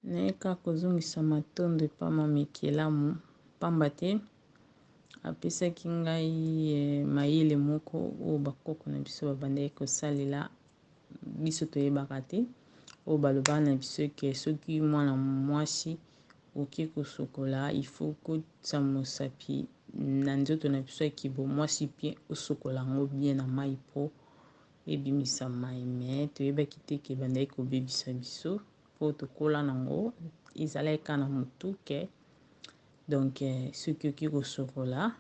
Neka kozongisa matondo epa mama ekelamu pamba te apesaki ngai mayele moko oyo bakoko na biso babandaki kosalela biso toyebaka te, oyo balobaka na biso ke soki mwana mwasi oke kosokola ifo kotia mosapi na nzoto na biso ya kibo, mwasi mpe osokola yango bien na mai po ebimisa mai. Me toyebaki te ke bandaki kobebisa biso po tokola nango ezalaki kaka na motu ke donc soki oki kosokola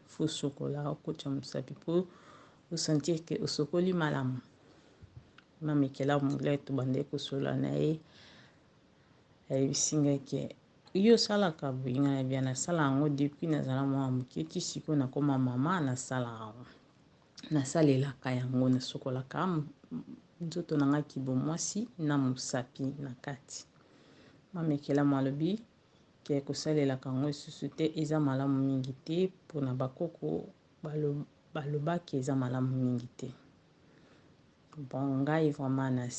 fo sokola okotia mosapi po osentir ke osokoli malamu. Mama ekelamu le tobandaki kosola na ye ayebisi ngai ke yo osalaka boye, ngai na bia nasala yango depuis nazala mwana moke ti sikoyo nakoma mama nasalaka yango, nasalelaka yango, nasokolaka nzoto na ngai kibo mwasi na mosapi na kati. Mama ekelamu alobi ke kosalelaka yango lisusu te eza malamu mingi te, mpona bakoko balobaki eza malamu mingi te. Bon, ngai vraiment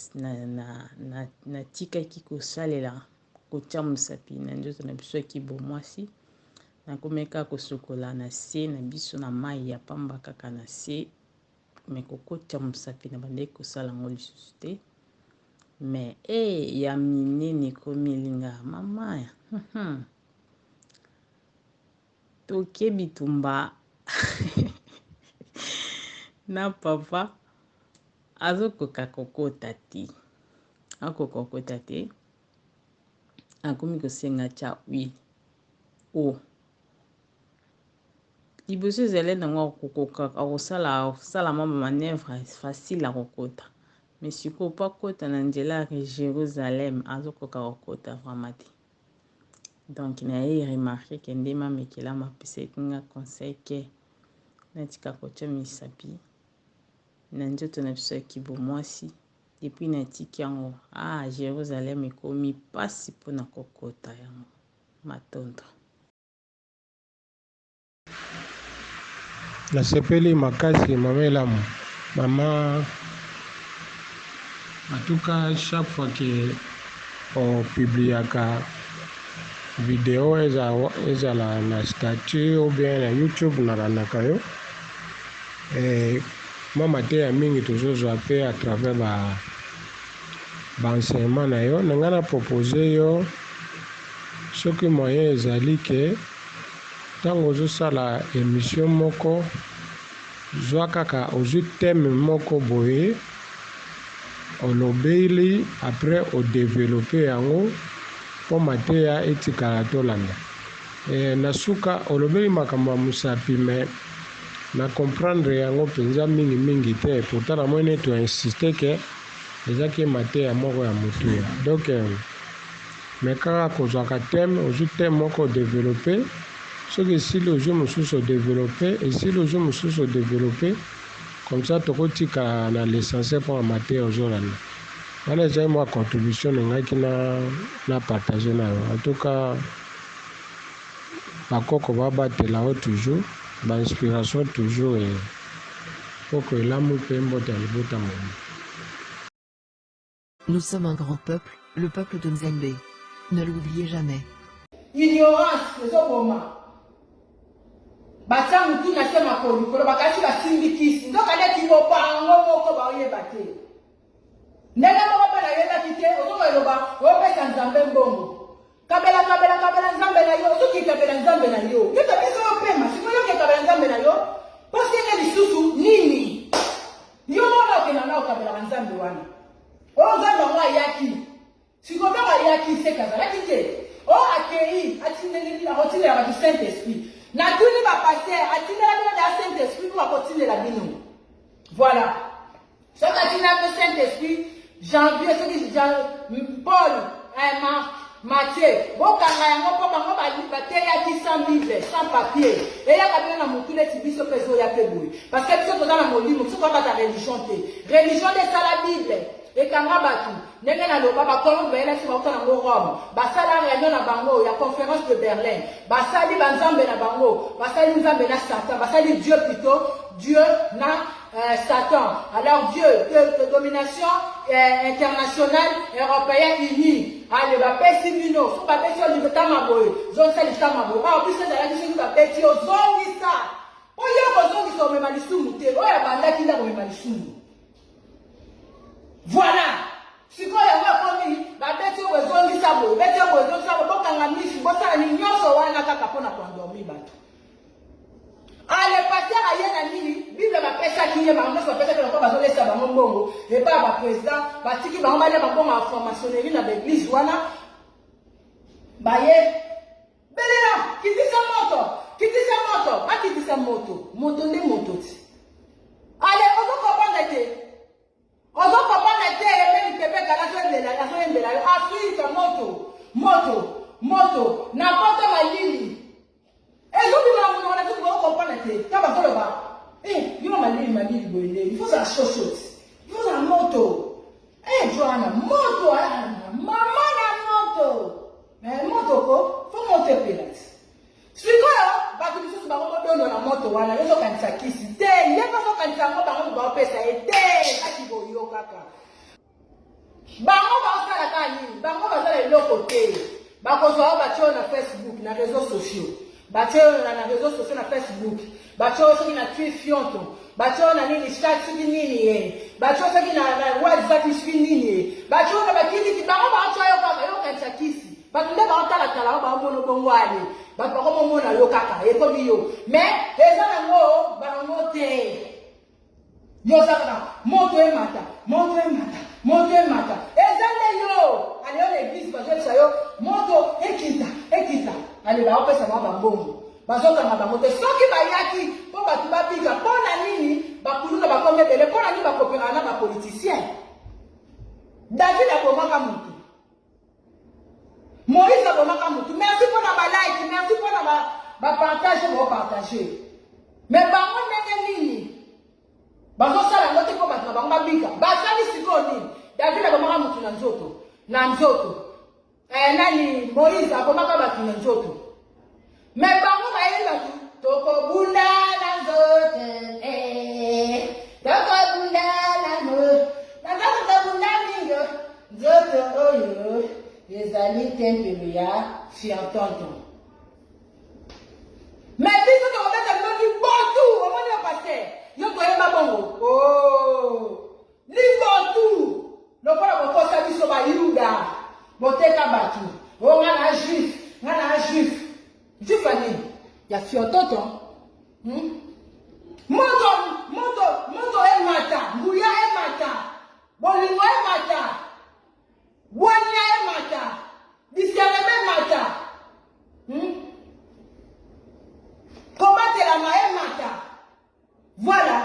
natikaki kosalela kotia mosapi na nzoto na biso ya kibo mwasi, nakomeka kosokola na se na biso na mai ya pamba kaka na se, me kokotia mosapi na bandeki kosala yango lisusu te. Me ya minene komi elinga mama ya toke bitumba na papa azokoka kokota te, akoka kokota te, akomi kosenga tia huile o liboso ezali nango akokoka akosala mwa manevre facile akokota, me sikoyo po akota na nzela ya Jérusalem azokoka kokota vraiment te. Donc na ye remarque ke nde mama ekelamu apesaki nga conseil ke natika kotia misapi na nzoto na biso ya kibo mwasi depuis natiki yango Jérusalem ekomi pasi mpona kokota yango matondo. Nasepeli makasi mama elamu. Mama en tout cas chaque fois que on publiaka video ezala na statut ou bien na YouTube nalandaka yo, mama te ya mingi tozozwa pe à travers baenseignement na yo. Na ngai na propose yo soki moyen ezali ke ntango ozosala émission moko zwa kaka ozwi thème moko boye olobeli après odevelope yango mpo mateya etikala tolanda. Na suka olobeli makambo ya mosapi me na comprendre yango mpenza mingi te, pourtant na moi neti insiste ke ezaki mateya moko ya motuya. Donc me kaka kozwaka thème, ozwi thème moko odevelope, soki esili ozwi mosusu odevelope, esili ozwi mosusu odevelope, comme ça tokotika na l'essentiel mpo na mateya ozolanda. Wana ezali mwa contribution nengaki na partage na yo. En tout cas bakoko babatela yo toujours, bainspiration toujours poko elamu mpe mbote ya libota moni. Nous sommes un grand peuple, le peuple de Nzembe. Ne l'oubliez jamais. Ignorance, les hommes. Batia mutu na sema kolikolo bakati basindikisi ndoka leti bopango moko baoyebate ndenge moko mpe nayebaki te ozonga eloba opesa nzambe mbongo kabela nzambe na yo soki kabela nzambe na yo yoka biso opema sikoyo yoke kabela nzambe na yo posenge lisusu nini yo mona okena na okabela nzambe wana oyo nzambe yango ayaki sikoyo mpe ayaki se kazalaki te o akei akotindelaka du Saint Esprit na tuni ba pasteur atindela bino na Saint Esprit pour akotindela bino. Voilà. Ce matin le Saint Esprit janvier Paul, Marc, Matthieu, bokanga yango po bango bateyaki sans Bible, sans papier. Et ya kabina na mutule tibiso peso ya peboui. Parce que biso toza na molimo, biso toza ta religion te. Religion de la Bible. Et kanga batu, ndenge na loba ba kolon bela si bauta na Rome. Basala réunion na bango ya conférence de Berlin. Basali banzambe na bango, basali nzambe na Satan, basali Dieu plutôt, Dieu na Satan. Alors Dieu, de domination internationale, européenne, unie. Allez, va pèse mino, faut pas pèse sur le tamaboy, zone ça le tamaboy. Ah, en plus c'est la question va pèse sur zone ça. Oh ya zone qui sont même lisumu te, oh ya banda qui n'a même lisumu. Voilà. Si quoi ya va comme va pèse sur zone ça boy, pèse sur zone ça boy, bon kanga mishi, bon ça ni nyoso wana kaka pona kwa dormir bato. Allez, passer à Yann Nini, Bible va faire ça qui est marrant, ça fait que l'on va donner ça à mon bongo, et pas à président, parce qu'il va envoyer ma bonne informationnerie dans l'église, voilà. Baye, Beléla, qui dit sa moto, pas qui dit sa moto, moto ne moto. Allez, on va comprendre et même Québec à la fin de la Afrique, moto, n'importe ma ligne. Et donc, on a tout comprendre. Il faut la chaussure. Il faut la moto. Eh, Johanna, moto, maman la moto. Mais moto, il faut monter pilote. Si quoi, parce que nous sommes dans la moto, on a les autres qui s'y il n'y a pas de candidat, on va faire ça. Et qui va y kaka. Bango va faire la canne, bango va faire l'autre côté. Bango va faire na Facebook, na réseaux sociaux. Bacho na réseaux sociaux na Facebook, bacho soki na Twitter, bacho na nini chat soki nini bacho soki na WhatsApp soki nini bacho na bakiti kibango bacho yo kaka yo kanisa kisi bato nde baotala tala ba mono bongo ali bato bako mona yo kaka eko biyo mais eza nango bango te yo saka moto emata eza nde yo ali yo l'église bazo yo moto ekita allez ba opesa ba bongo bazokanga bango te soki bayaki po bato babika mpo na nini bakuluna bakombe bele mpo na nini bakopera na bapoliticien David abomaka mutu Moïse abomaka mutu merci mpo na balike merci mpo na bapartage bopartage mais bango ndenge nini bazosala ngo te mpo bato na bango babika basali sikoyo nini David abomaka mutu na nzoto nani Moïse abomaka bato na nzoto mais bango bayebi bato tokobunda na nzoto tokobunda mingo nzoto oyo ezali tempelo ya fiantonton mais biso tokobeta bino libotu omoni yo paster yo toyeba bongo libotu lokola bokosa biso bayuda boteka bato o nga na juif juif ani ya fiantonton moto emata nguya emata bolingo emata wanya emata bisianeme emata komatelama emata voilà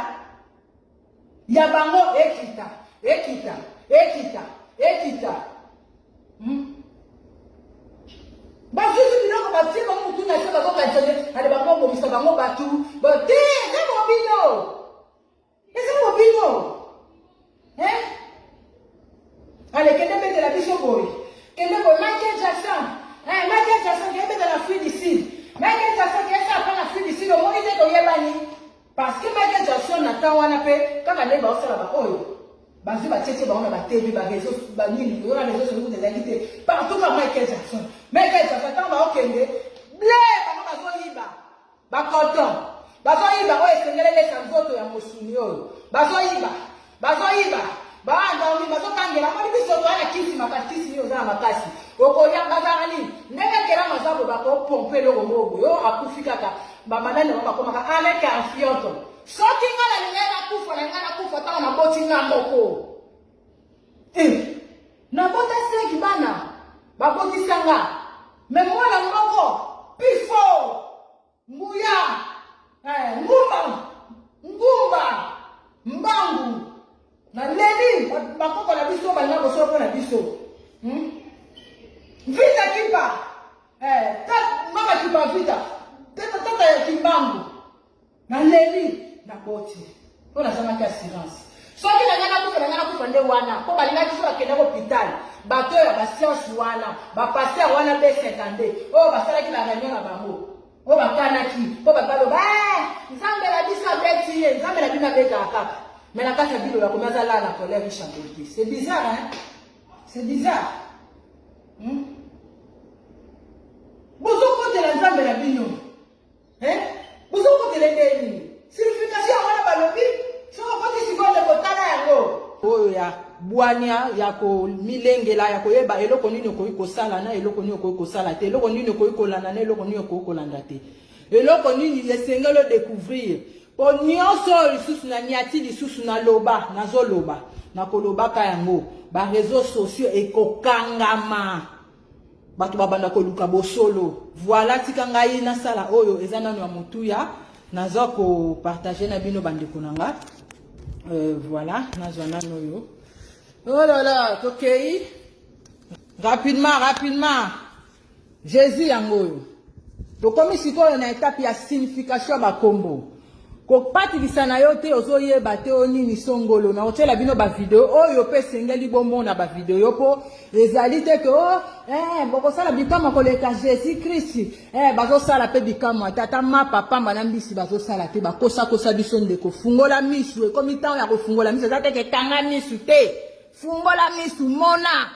ya bango ekita basusu biloko batie bango mutu na se bakokanisa ale bango obomisa bango batu bote eza mobino ale kende betela biso boye Michael Jackson kende betela Afrique du Sud Michael Jackson kende apana Afrique du Sud omoni te toyebani parce que Michael Jackson na temps wana mpe kaka nde baosala baoyo bazwi batieti bango na batevi bareseau banini oyo na réseau sociaux ezalaki te partout ka Michael Jackson ntango baokende ble bango bazoyiba bacoton bazoyiba oyo esengelelesa nzoto ya mosuni oyo bazoyiba baandami bazokangela moni biso toya na kisi makasi oyo oza na makasi okoya bazala nini ndenge kela mazabo bakopompe eloko moko yo akufi kaka bamanani bango bakomaka avec un fianton soki nga na lingai nakufa ntango naboti nga moko nabota seki bana babotisa nga me mwana moko pifo nguya ngumba mbangu na leli bakoko na biso balinga bosolo mpo na biso vita kipa mama kipa vita tata ya kimbangu na leli na boti mpo nazamaki assurance soki na nga nakufa nde wana mpo balingaki so bakende hôpital bato oyo basiance wana bapaster wana beseka nde oyo basalaki na réunion na bango o bakanaki po bakaloba nzambe la biso abeti ye nzambe la bino abetaka kaka mais na kati ya bilo ya komi azala na colère richambeki c'est bizarre hein c'est bizarre bozokotela nzambe na bino bozokotela ndeni signification wana balobi sokokoti sikoyo kotala yango oyo ya bwania ya komilengela ya koyeba eloko nini okoki kosala na eloko nini okoki kosala te eloko nini okoki kolanda na eloko nini okoki kolanda te eloko nini esengeli odécouvrir po nyonso oyo lisusu na niati lisusu naloba nazoloba nakolobaka yango bareseau sociaux ekokangama bato babanda koluka bosolo voilà tika ngai nasala oyo eza nano ya motuya naza kopartage na bino bandeko na nga voilà nazwa nano oyo oh là là tokei rapidement Jésus yango oyo tokomi sikoyo na étape ya signification bakombo kopatilisa na yo te ozoyeba te onini songolo na otela bino bavideo oyo pe sengeli bomona bavideo yo po ezali te ke bokosala bikama koleka Jésus Christ bazosala pe bikama tata ma papa mbana mbisi bazosala te bakosakosa biso ndeko fungola misu ekomi ntango ya kofungola misu eza te ketanga misu te fungola misu mona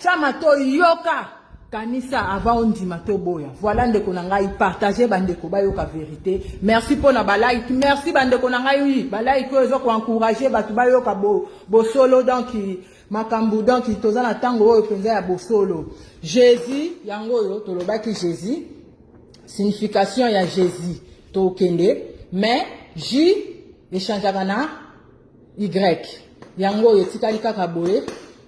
chama to yoka kanisa avant ondima to boya voilà ndeko na ngai partager bandeko bayoka vérité merci pour na like merci bandeko na ngai oui like ozo ko encourager batu bayoka bosolo donc makambu donc toza na tango oyo penza ya bosolo Jésus yango oyo tolobaki Jésus signification ya Jésus to kende mais J échangeaka na Y yango oyo tikali kaka boye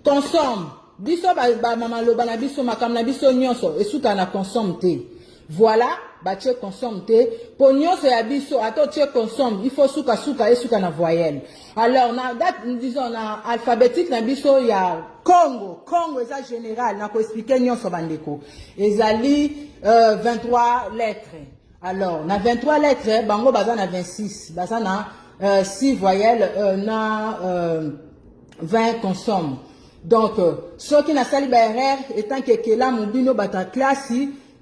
consomme biso ba mama loba na biso makam na biso nyonso esuka na consomme te voilà ba tie consomme te po nyonso ya biso ato tie consomme il faut suka esuka na voyelle alors na date disons na alphabétique na biso ya Congo eza général na ko expliquer nyonso bandeko ezali 23 lettres alors na 23 lettres bango baza na 26 baza na 6 voyelles na 20 consommes. Donc, ceux qui n'a sali erreur étant que là mon bino bata classe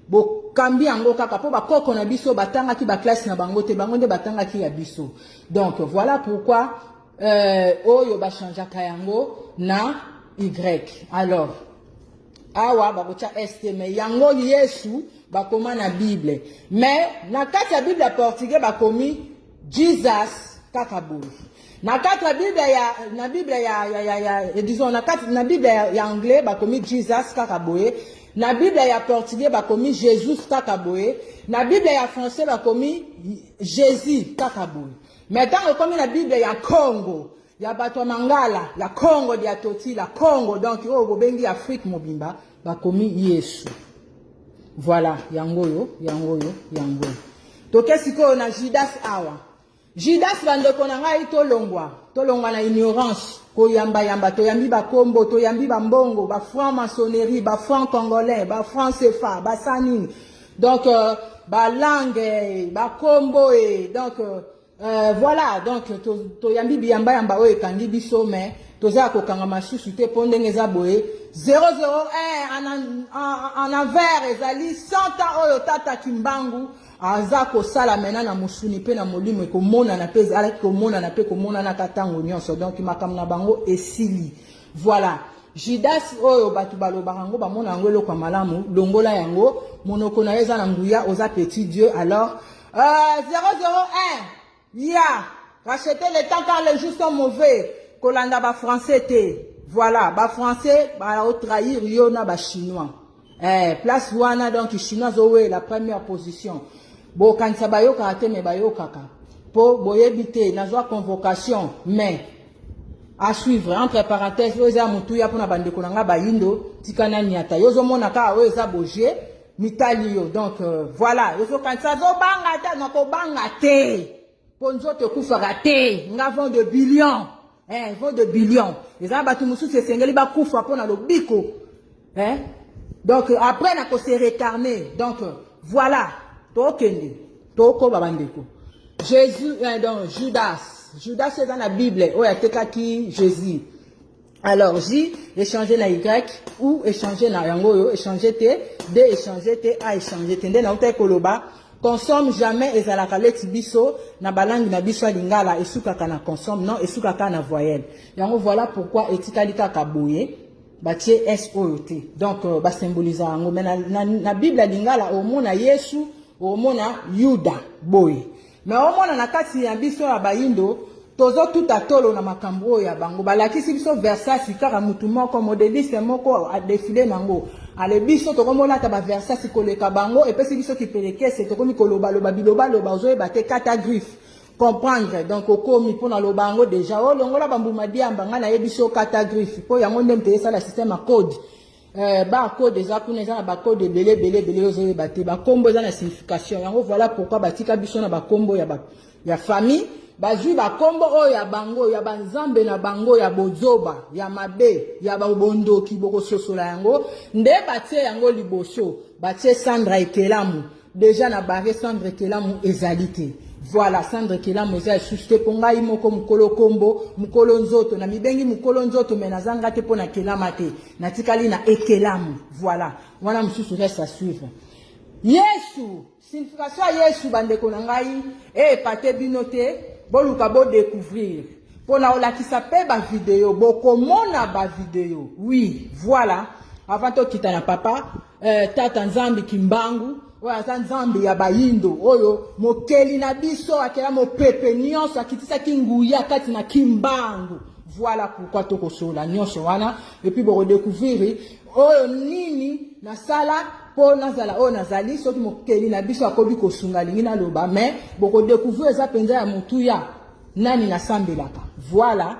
bo kambi ango kaka po ba koko na biso batanga ki ba classe na bango te bango nde batanga ki ya biso. Donc voilà pourquoi oyo ba changer kayango na Y. Alors awa ba kocha ST mais yango Yesu ba koma na Bible. Mais na kati ya Bible portugais ba komi Jesus kakabou. Na kati Bible ya disons na Bible ya anglais ba komi Jesus kakaboye, na Bible ya portugais ba komi Jesus kakaboye, na Bible ya français ba komi Jésus kakaboye. Maintenant comme na Bible ya Congo, ya bato mangala, ya Congo dia toti la Congo donc o bobengi Afrique mobimba ba komi Yesu. Voilà, yangoyo. To kesiko na Judas awa. Judas bandeko na ngai tolongwa na ignorance koyamba toyambi ba kombo toyambi ba mbongo ba franc maçonnerie ba franc congolais ba franc CFA ba sanini donc ba langue ba kombo et donc voilà donc toyambi biyamba oyo kangi biso mais toza kokanga masusu te pondenge eza boye 001 en envers ezali 100 ans oyo tata kimbangu aza kosala mena na musuni pe na molimo ekomona na pe ala komona na pe komona na katango nyonso donc makambo na bango esili voilà Judas oyo batu baloba yango bamona yango eloko malamu longola yango monoko na eza na nguya oza petit Dieu alors 001 ya racheter le temps car les jours sont mauvais kolanda ba français te voilà ba français ba trahir yo na ba chinois place wana donc chinois owe la première position. Bo kanisa bayoka ate me bayokaka po boyebi te nazwa convocation mais à suivre entre parenthèses oza mutu ya pona bandeko nanga bayindo tikana niata yozo mona ka oza boje mitali yo donc voilà yozo kanisa zo banga ta nako banga te ponzo te kufaka te nga vend de billions vend de billions eza batu mususu esengeli ba kufa pona lobiko donc après nako se récarner donc voilà tokende toko babandeko Jésus donc Judas est dans la Bible oya tekaki Jésus Alors J échanger na Y ou échanger na yango yo échanger T, D échanger T, A échanger T. Nde na uta koloba consomme jamais ezalaka leti biso na balangi na biso lingala esukaka na consomme non esukaka na voyelle. Yango voilà pourquoi etikali kaka boye batie S O T. Donc ba symboliser yango mais na Bible lingala omona Yesu omona Yuda boye. Mais omona na kati ya biso ya bayindo tozo tout atolo na makambo ya bango balakisi biso versasi kaka mutu moko modéliste moko a défilé nango ale biso tokomona ta ba versasi koleka bango epesi biso kipelekese tokomi koloba loba biloba loba ozoyeba te kata griffe comprendre donc okomi pona loba yango déjà olongola bambuma diamba nga na yebiso kata griffe po yango nde mte esala système a code ba code déjà kuna eza na ba code belé ozoyeba te ba kombo eza na signification yango voilà pourquoi batika biso na ba kombo ya famille bazui ba kombo oyo ya bango ya banzambe na bango ya bozoba ya mabe ya babondoki boko sosola yango nde batie yango liboso batie Sandra Ekelamu déjà na barre Sandra Ekelamu ezalité. Voilà Sandra Ekelamu eza susté pongai moko mukolo kombo mukolo nzoto na mibengi mukolo nzoto menazanga te pona kelama te natikali na Ekelamu. Voilà wana mususu reste à suivre. Yesu signification Yesu bandeko na ngai pate binote boluka bo découvrir pona olakisa pe ba vidéo bokomona ba vidéo. Oui voilà avant to kita na papa tata nzambi kimbangu oya za nzambi ya bayindo oyo mokeli na biso akela mopepe nyonso akitisa kinguya kati na kimbangu. Voilà pourquoi tokosola nyonso wana et puis bo découvrir oyo nini na sala po nazala o nazali soki mokeli na biso akobi kosunga lingi na loba mais boko découvrir eza penza ya mutuya nani na sambelaka. Voilà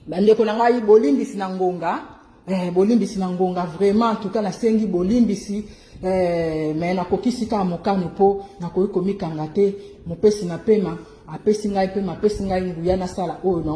bandeko na ngai bolimbisi na ngonga bolimbisi na ngonga vraiment en tout cas na sengi bolimbisi mais na kokisi ka mokano po na koyi komikanga te mopesi na pema apesi ngai pe mapesi ngai nguya na sala oyo na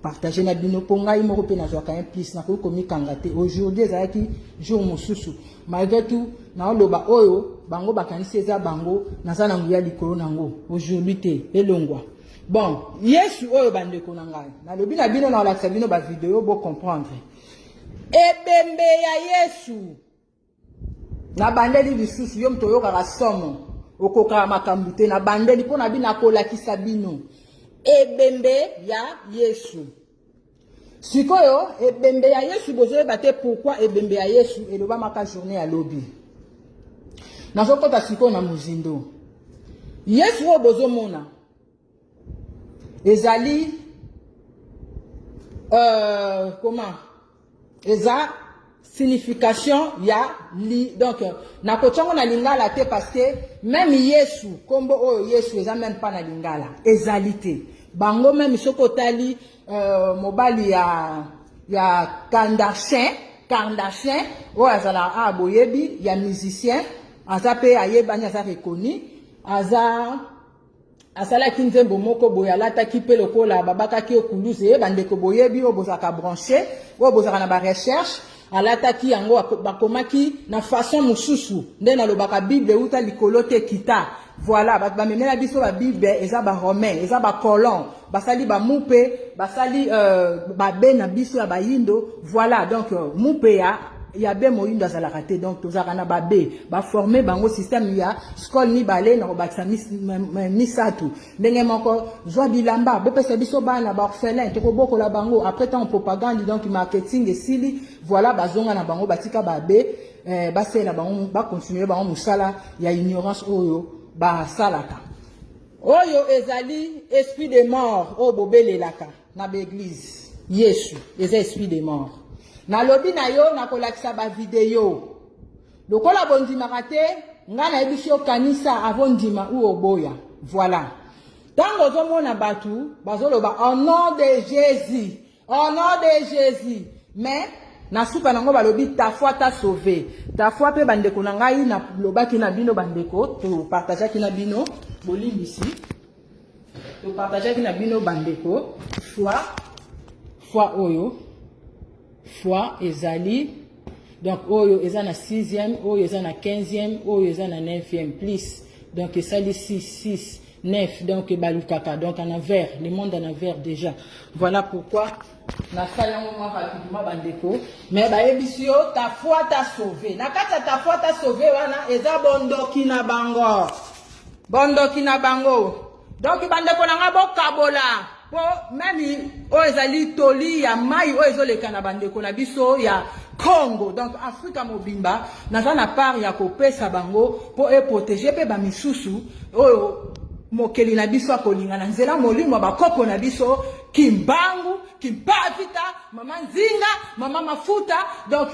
partager na bino po ngai moko pe na zwaka un plus na koyi komikanga te. Aujourd'hui ezalaki jour mosusu malgré tout na loba oyo bango bakanisi eza bango naza na nguya likolo nango aujourd'hui te elongwa. Bon Yesu oyo bandeko na ngai na lobi na bino na olakisa bino ba vidéo bo comprendre ebembe ya Yesu na bandeli lisusu yo mto yoka rasomo okoka makambu te na bandeli pona bina kolakisa bino ebembe ya Yesu. Sikoyo ebembe ya Yesu bozoyeba te pourquoi ebembe ya Yesu eloba maka journée ya lobi nazokota sikoyo na muzindo Yesu oyo bozomona ezali comment eza signification ya li donc na kochongo na lingala te parce que même Yesu kombo oyo Yesu eza même pas na lingala ezalité bango même soko tali mobali ya Kardashian oyo azala aboyebi ya musicien aza pe ayebani aza reconnu aza asala kinzembo moko boya lata kipe lokola babaka ki okuluze bandeko boyebi obozaka branché obozaka na ba recherche alata ki yango bakomaki na façon mususu nde na lobaka Bible uta likolo te kita. Voilà ba memela biso ba Bible eza ba romain eza ba colon basali ba mupe basali ba bena biso ya bayindo. Voilà donc mupe ya be moyindo azalaka te donc tozaka na ba be ba former bango système ya skol ni balé na bakisa misatu ndenge moko zwa bilamba bopesa biso bana ba orphelin to kobokola bango après temps propagande donc marketing esili. Voilà bazonga na bango batika ba be basela bango ba continuer bango musala ya ignorance oyo ba salaka oyo ezali esprit de mort o bobelelaka na l'église Yesu eza esprit de mort. Na lobi na yo na kolakisa ba video lokola bondimaka te nga na yebiso kanisa avondima ou oboya. Voilà tango ozomona batu bazoloba au nom de Jésus mais na suka nango balobi ta foi t'a sauvé. Ta foi pe bandeko na ngai na lobaki na bino bandeko to partageaki na bino bolimbisi to partageaki na bino bandeko foi oyo foi ezali donc oyo eza na 6e oyo eza na 15e oyo eza na 9e plus donc esali 6 9, donc balukaka, donc en avers, le monde en avers déjà. Voilà pourquoi na sayango moi rapidement bandeko, mais ba ebisio ta foi t'a sauvé. Na kata ta foi t'a sauvé wana eza bondoki na bango. Bondoki na bango. Donc bandeko na nga bokabola. Po même o ezali toli ya mai o ezoleka na bandeko na biso ya Congo, donc Afrika mobimba naza na part ya kopesa bango po e protéger pe ba misusu oyo mokeli na biso akolinga na nzela molimo bakoko na biso kimbangu kimpavita mama nzinga mama mafuta donc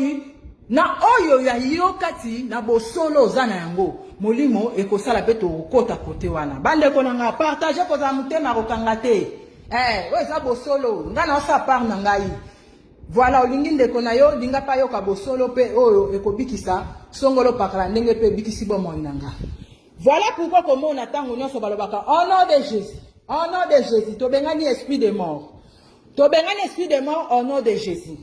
na oyo ya yokati na bosolo za na yango molimo ekosala pe to kota kote wana bandeko na nga partager ko za mutema kokanga te o eza bosolo nga na osa part na ngai. Voilà, olingi ndeko na yo linga pa yo ka bosolo pe oyo ekobikisa songolo pakala ndenge pe bikisi bomoi nanga. Voilà pourquoi comment on attend nyonso balobaka au nom de Jésus. Au nom de Jésus, to bengani esprit de mort. To bengani esprit de mort au nom de Jésus.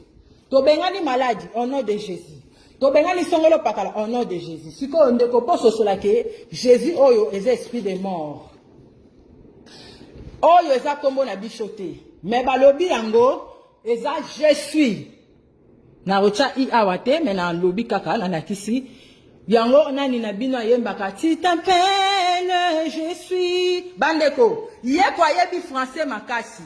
To bengani maladie au nom de Jésus. To bengani songolo pakala au nom de Jésus. Siko ndeko poso solake Jésus oyo eza esprit de mort. Oyo eza kombo na bichote. Mais balobi yango eza je suis na rocha I awate mais na lobi kaka na nakisi yango nani na bino yembaka ti t'appelle je suis bandeko ye kwa yebi français makasi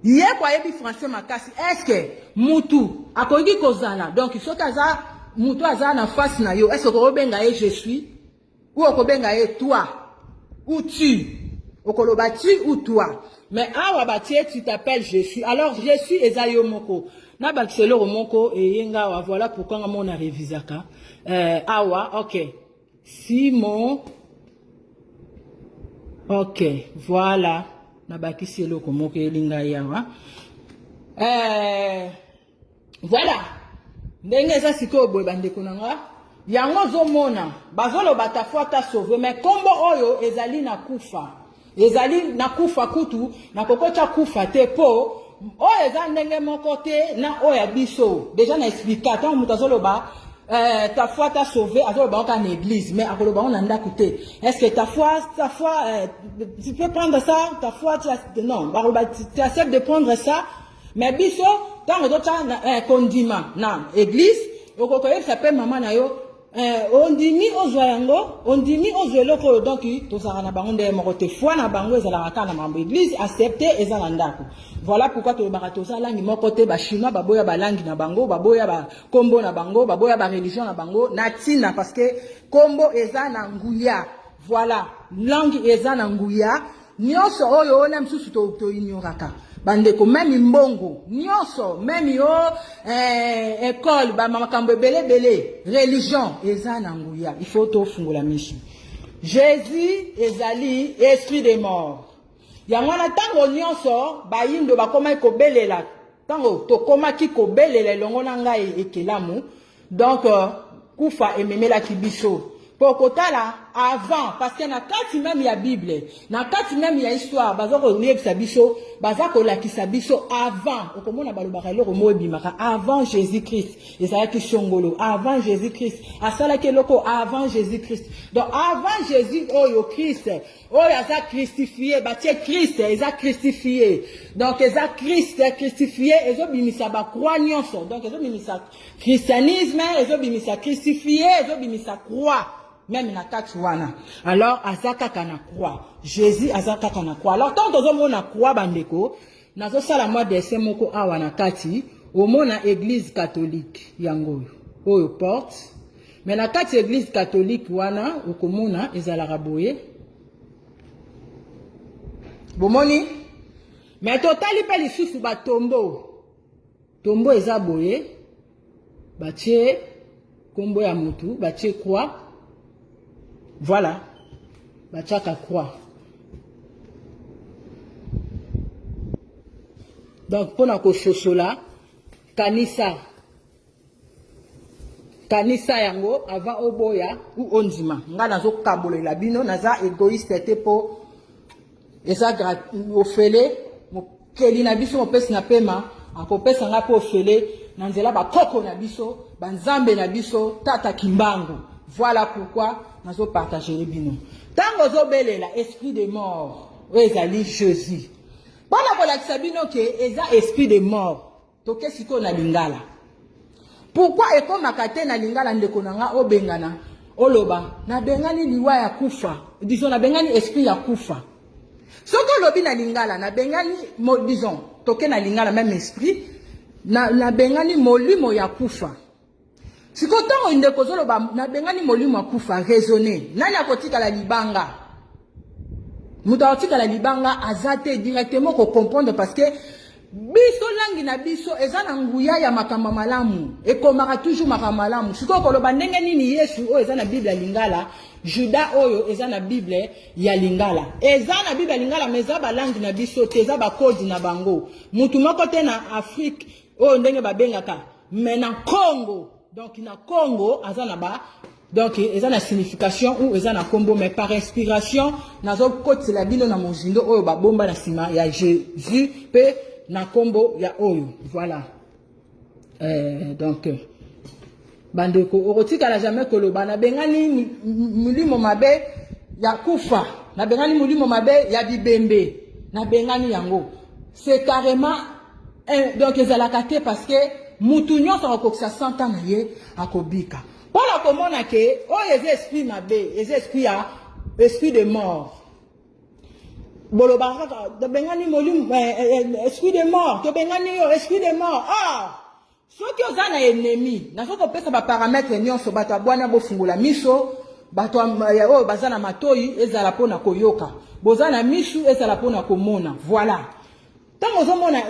ye kwa yebi français makasi est-ce que mutu akoki kozala donc soki aza mutu aza na face na yo est-ce que obenga ye je suis ou okobenga ye toi ou tu okoloba tu ou toi. Mais awa batie tu t'appelles je suis. Alors je suis ezayo moko. Na bakiselo moko e yenga wa voilà pourquoi on a révisaka. Awa OK. Simon. OK, voilà. Na bakiselo moko e linga yawa. Voilà. Ndenge za siko boy bandeko nanga. Yango zo mona bazolo batafwa ta sauver mais kombo oyo ezali na kufa. Ezali na kufa kutu na kokocha kufa te po o eza ndenge moko te na oya biso déjà na expliquer tant mutazoloba ta foi t'a sauvé azoloba en église mais akoloba on anda côté est-ce que ta foi tu peux prendre ça ta foi non tu acceptes de prendre ça mais biso tant que condiment na église okokoye s'appelle maman na yo on dit mi ozoyango on dit mi ozoloko donc tozara na bango nde moko te foi na bango ezala ka na mambo église accepter ezala ndako. Voilà pourquoi to baratoza langi moko te ba chinois baboya ba langi na bango baboya ba kombo na bango baboya ba religion na bango na tina parce que kombo eza na nguya. Voilà langue eza na nguya nyonso oyo na msusu to ignoraka bandeko même mbongo nyonso même yo école ba makambo belé religion eza na nguya il faut to fungola mishi. Jésus ezali esprit de mort yango na tango nyonso ba yindo ba koma ko belela tango to koma ki ko belela longo na ngai ekelamu donc kufa ememela kibiso pokotala avant parce que na kati même ya Bible na kati même ya histoire bazako liyebisa biso bazako lakisa biso avant okomona balobaka loko moebimaka avant Jésus-Christ ezalaki shongolo avant Jésus-Christ asalaki loko avant Jésus-Christ donc avant Jésus oyo Christ oyo aza christifié batie Christ eza christifié donc eza Christ christifié ezobimisa ba croix nyonso donc ezobimisa christianisme ezobimisa christifié ezobimisa croix même na kati wana alors azaka kana croix Jésus azaka kana croix alors tant tozomona croix bandeko nazo sala moi dessin moko awa na kati omona église catholique yango oyo porte mais na kati église catholique wana okomona ezalaka boye bomoni mais totali pa lisusu ba tombo eza boye batie kombo ya mutu batie croix. Voilà, bachaka croix. Donc pour na kososola kanisa yango avant oboya ou ondima nga nazo kabolela bino naza égoïste te po eza ofele mokeli na biso mopesi na pema akopesa nga po ofele na nzela bakoko na biso banzambe na biso tata kimbangu. Voilà pourquoi nazo partager les bino. Tant ozo belela esprit de mort, ezali Jésus. Bana kolakisa bino ke eza esprit de mort. Toke siko na lingala. Pourquoi ekomaka te na lingala ndeko nanga obengana oloba na bengani liwa ya kufa, disons na bengani esprit ya kufa. Soko lobi na lingala na bengani disons toke na lingala même esprit na bengani molimo ya kufa. Siko tongo ndeko zoloba na bengani molimo ya kufa raisonner. Nani akotika la libanga? Muta akotika la libanga azate directement ko comprendre parce que biso langi na biso ezana nguya ya makamba malamu ekomaka toujours makamba malamu. Siko koloba ndenge nini Yesu o ezana Bible ya lingala, Juda oyo ezana Bible ya lingala. Ezana Bible ya lingala meza ba langi na biso teza ba code na bango. Mutu moko te na Afrique o ndenge babengaka mais na Congo. Donc na Congo azana ba donc ezana signification ou ezana kombo mais par inspiration nazo côté la bino na mozindo oyo ba bomba na sima ya Jésus pe na kombo ya oyo. Voilà. Donc bandeko orotika la jamais koloba na bengani mulimo mabe ya kufa, na bengani mulimo mabe ya bibembe, na bengani yango. C'est carrément donc ezalaka te parce que mutu nyonso akokisa 100 ans na ye akobika. Pour komona ke o eza esprit mabe, eza esprit de mort. Boloba de bengani molimo esprit de mort, to bengani esprit de mort. Ah! Soki ozana ennemi, na soko pesa ba paramètres nyonso bato abwana bofungula miso, bato o bazana matoyi ezala pona koyoka. Bozana misu ezala pona komona. Voilà. Tant ozomona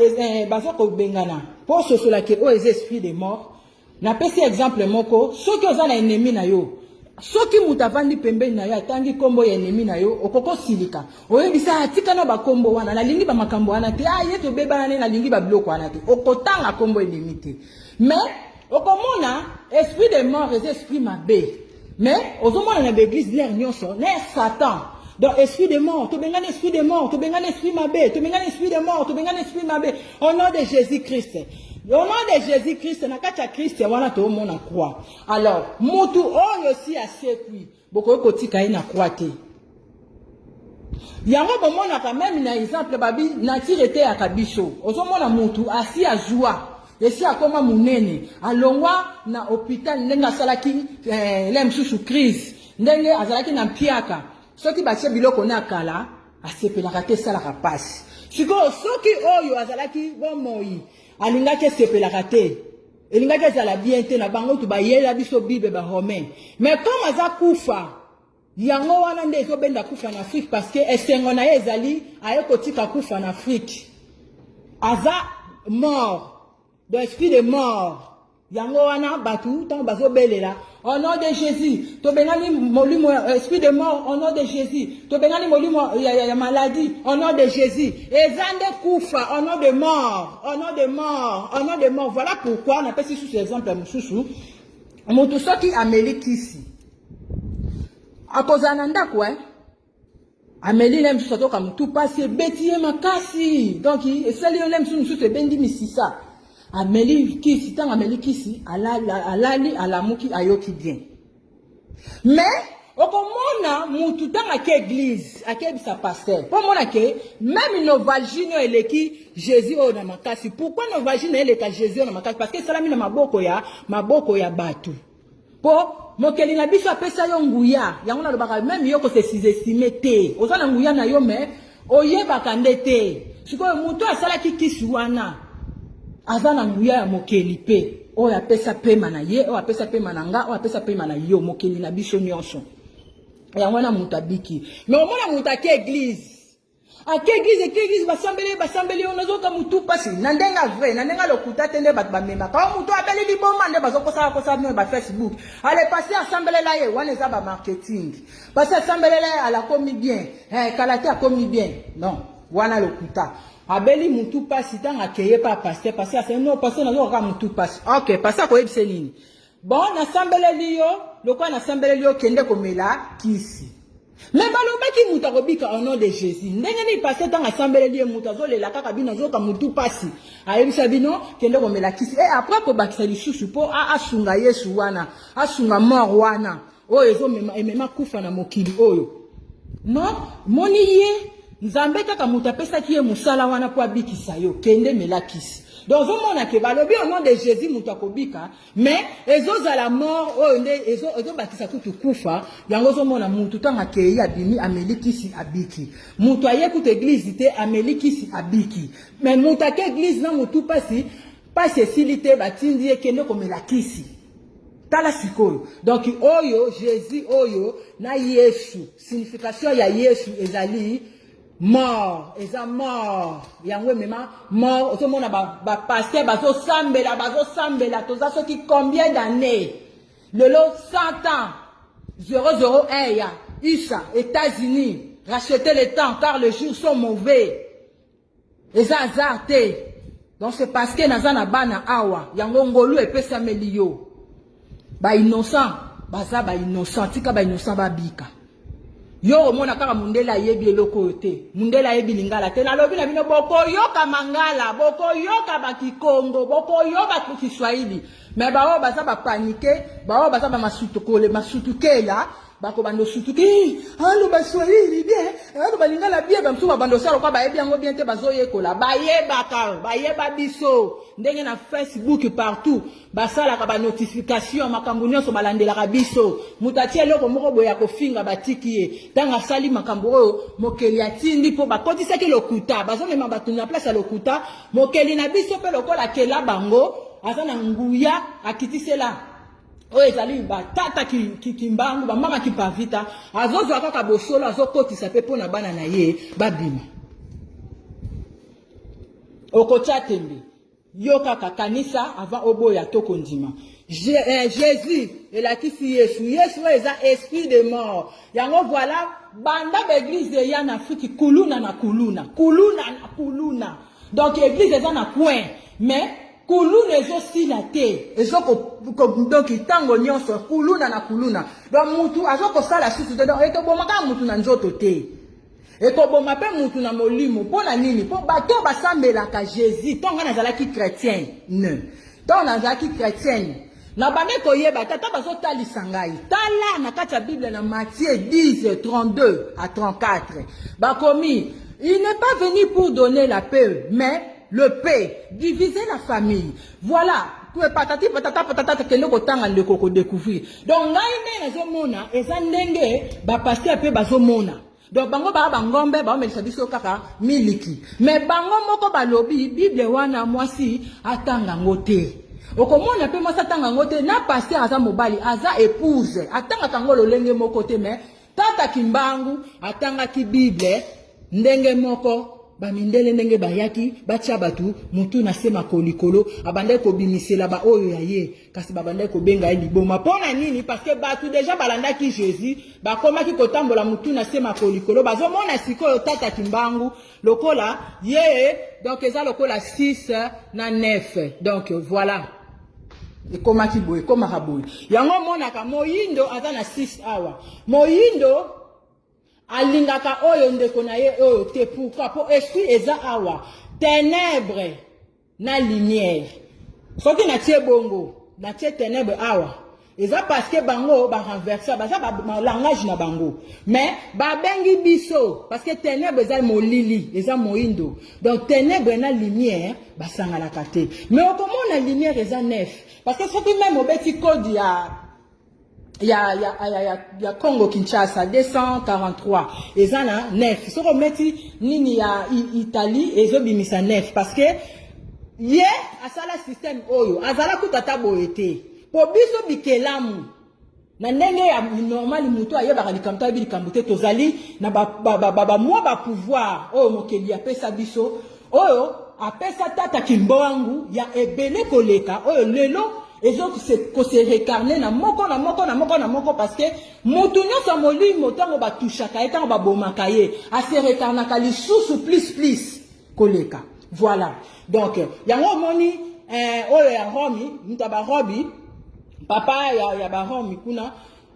bazoko bengana, pour sosola ke o eza esprit de mort. Na pesi exemple moko, soki ozana ennemi na yo. Soki mutavandi pembeni na yo atangi kombo ya ennemi na yo, okoko silika. Oyebisa atika na ba kombo wana, na lingi ba makambo wana te, yeto beba na lingi ba biloko wana te. Okotanga kombo ennemi te. Mais okomona esprit de mort et esprit mabe. Mais ozomona na l'église l'air nyonso, na Satan. Donc esprit de mort, to bengane esprit de mort, to bengane esprit mabe, to bengane esprit de mort, to bengane esprit mabe. Au nom de Jésus-Christ. Au nom de Jésus-Christ, na kati ya Christ wana to mona croix. Alors, mutu oyo si asekwi, boko kotika ina croix te. Yango bomona ka même na exemple babi na tirete ya kabiso. Ozomona mutu asi azua. Esi akoma munene, alongwa na hôpital ndenga salaki lem susu crise. Ndenge azalaki na mpiaka. Soki batie biloko na kala, asepelaka te salaka pasi. Siko soki oyo azalaki bomoi, alingaki sepelaka te. Elingaki ezala bien te na bango tu bayela biso Bible ba Romain. Mais comme aza kufa, yango wana nde ezobenda kufa na Afrique parce que esengo na ye ezali ayekotika kufa na Afrique. Aza mort. Donc esprit de mort. Yango wana batu tant bazo belela au nom de Jésus. To bengani molimo esprit de mort au nom de Jésus. To bengani molimo ya maladie au nom de Jésus. Ezande kufa au nom de mort, au nom de mort, au nom de mort. Voilà pourquoi on appelle sous cet exemple mususu. Moto soki ameli kisi. Akozana ndako ameli nem mususu toka mutu pasi betie makasi. Donc esali nem mususu bendi misisa. Ameli kisi, tant ameli kisi, alali alamuki ayoki bien. Mais, okomona mutu tanga ke église, akebisa pasteur. Pour mona ke, même nos vagines eleki Jésus o na makasi. Pourquoi nos vagines eleka Jésus o na makasi? Parce que salami na maboko ya batu. Po, mokeli na biso apesa yo nguya, yango na lobaka même yo ko se sous-estimer te. Ozana nguya na yo mais oyebaka ndete. Sikoyo mutu asalaki kisi wana. Azana nguya ya mokeli pe oyo apesa pema na ye, oyo apesa pema na nga, oyo apesa pema na yo mokeli na biso nyonso. Yango na mutu abiki. Mais omona mutu ake église. Ake église basambeli onazoka mutu pasi. Na ndenga vrai, na ndenga lokuta tende bat bamema. Ka mutu abeli liboma nde bazokosa no ba Facebook. Allez passer assemblée là ye, wana za ba marketing. Passer assemblée là ala komi bien. Kalate a komi bien. Non, wana lokuta. Abeli mutu pasi tanga akeye pa pasteur parce que non pasteur na zo ka mutu pasi. OK, pasteur ko yebise nini. Bon na sambele liyo, lokwa na sambele liyo kende komela kisi. Mais balobaki mutu akobika au nom de Jésus. Ndenge ni pasteur tanga sambele liyo mutu azolela kaka bino zo ka mutu pasi. Ayebisa bino kende komela kisi. Et après ko bakisa lisusu po asunga Yesu wana, asunga mort wana. oyo emema kufa na mokili oyo. Non, moni ye nzambe kaka mutu apesaki ye musala wana po abikisa yo kende melakisi. Donc omona ke balobi au nom de Jésus mutu akobika, mais ezozala mort oyo nde ezobakisa kutu kufa, yango ozomona mutu tanga kei abimi amelikisi abiki. Mutu aye kutu église te amelikisi abiki. Mais mutu ake église na mutu pasi esilite batindi ye kende komelakisi. Tala sikoyo. Donc oyo Jésus oyo na Yesu, signification ya Yesu ezali mort, eza mort. Yango mema mort, otomona ba pasteur bazo sambela toza soki combien d'années? Lelo 100 ans. 001 ya Isa États-Unis, racheter le temps car les jours sont mauvais. Eza azarte. Donc c'est parce que nazana bana awa, yango ngolu epesa melio. Ba innocent, baza ba innocent, tika ba innocent ba bika. Yo mona kaka mundela yebi eloko yote. Mundela yebi lingala te. Na lobi na bino boko yoka mangala, boko yoka bakikongo, boko yoka Kiswahili. Mais ba o baza ba paniquer, ba o baza ba masutukole, masutukela. Bako bando sutuki, alo ba Swahili bien, alo ba lingala bien, ba msuba bando salo kwa ba yebi yango bien te bazoye kola. Ba yeba biso. Ndenge na Facebook partout, basala ka ba notification makambo nyonso balandela ka biso. Mutatie loko moko boya kofinga batiki ye. Tanga sali makambo oyo mokeli atindi po bakotisa ke lokuta. Bazomema batu na place ya lokuta, mokeli na biso pe lokola kela bango, azana nguya akitisela. O ezali ba tata kimbangu ba mama ki pavita azozo akaka bosolo azokotisa pe pona bana na ye babima okocha tembe yo kaka kanisa avant oboya toko ndima Jésus elakisi Yesu eza esprit de mort yango voilà banda l'église ya na Afrique kuluna na kuluna donc église eza na coin mais kuluna ezosila te donc itango nyonso kuluna na kuluna donc mutu azokosala susu te donc ekobomaka mutu na nzoto te ekoboma pe mutu na molimo mpona nini mpo bato basambelaka Jésus ntongo nazalaki chrétien ntongo nazalaki chrétienne na bande koyeba tata bazotalisa ngai tala na kati ya Bible na Matthieu 10 32 à 34 bakomi il n'est pas venu pour donner la paix mais le paix, diviser la famille. Voilà. Patata kende kotanga ndeko ko découvrir. Donc ngai ne nazomona eza ndenge ba pasteur pe bazomona. Donc bango ba ngombe ba melisa biso kaka miliki. Mais bango moko balobi Bible wana mwasi atanga ngote. Okomona pe mwasi atanga ngote na pasteur aza mobali aza épouse. Atanga kango lolenge moko te mais tata kimbangu atanga ki Bible ndenge moko bamindele ndenge bayaki batia batu mutu na sema kolikolo abandai ko bimisela ba oyo ya ye kasi babandai ko benga ye liboma pona nini parce que batu déjà balandaki Jésus bakomaki kotambola mutu na sema kolikolo bazomona sikoyo tata kimbangu lokola ye donc eza lokola 6 na 9 donc voilà ekomaki boye komaka boye yango monaka moyindo aza na 6 awa moyindo alingaka oyo ndeko na ye oyo te pourquoi po esprit eza awa ténèbres na lumière soki na tie bongo na tie ténèbres awa eza parce que bango ba renverser baza ba langage na bango mais ba bengi biso parce que ténèbres eza molili eza moindo donc ténèbres na lumière basangana te mais okomona lumière eza neuf parce que soki même obeti code ya Congo Kinshasa 243 ezana 9 soko meti nini ya Italie ezobimisa 9 parce que ye asala système oyo azala kutata boyete po biso bikelamu na ndenge ya normal mutu ayebaka likambo ya likambo te tozali na ba mwa ba pouvoir oyo mokeli apesa biso oyo apesa tata kimbangu ya ebele koleka oyo lelo ezo se recarner na moko parce que mutu nyonso molimo tango batushaka etango babomaka ye ase recarnaka lisusu plus koleka voilà donc yango moni oyo ya Romi mutu ba robi papa ya ba Romi kuna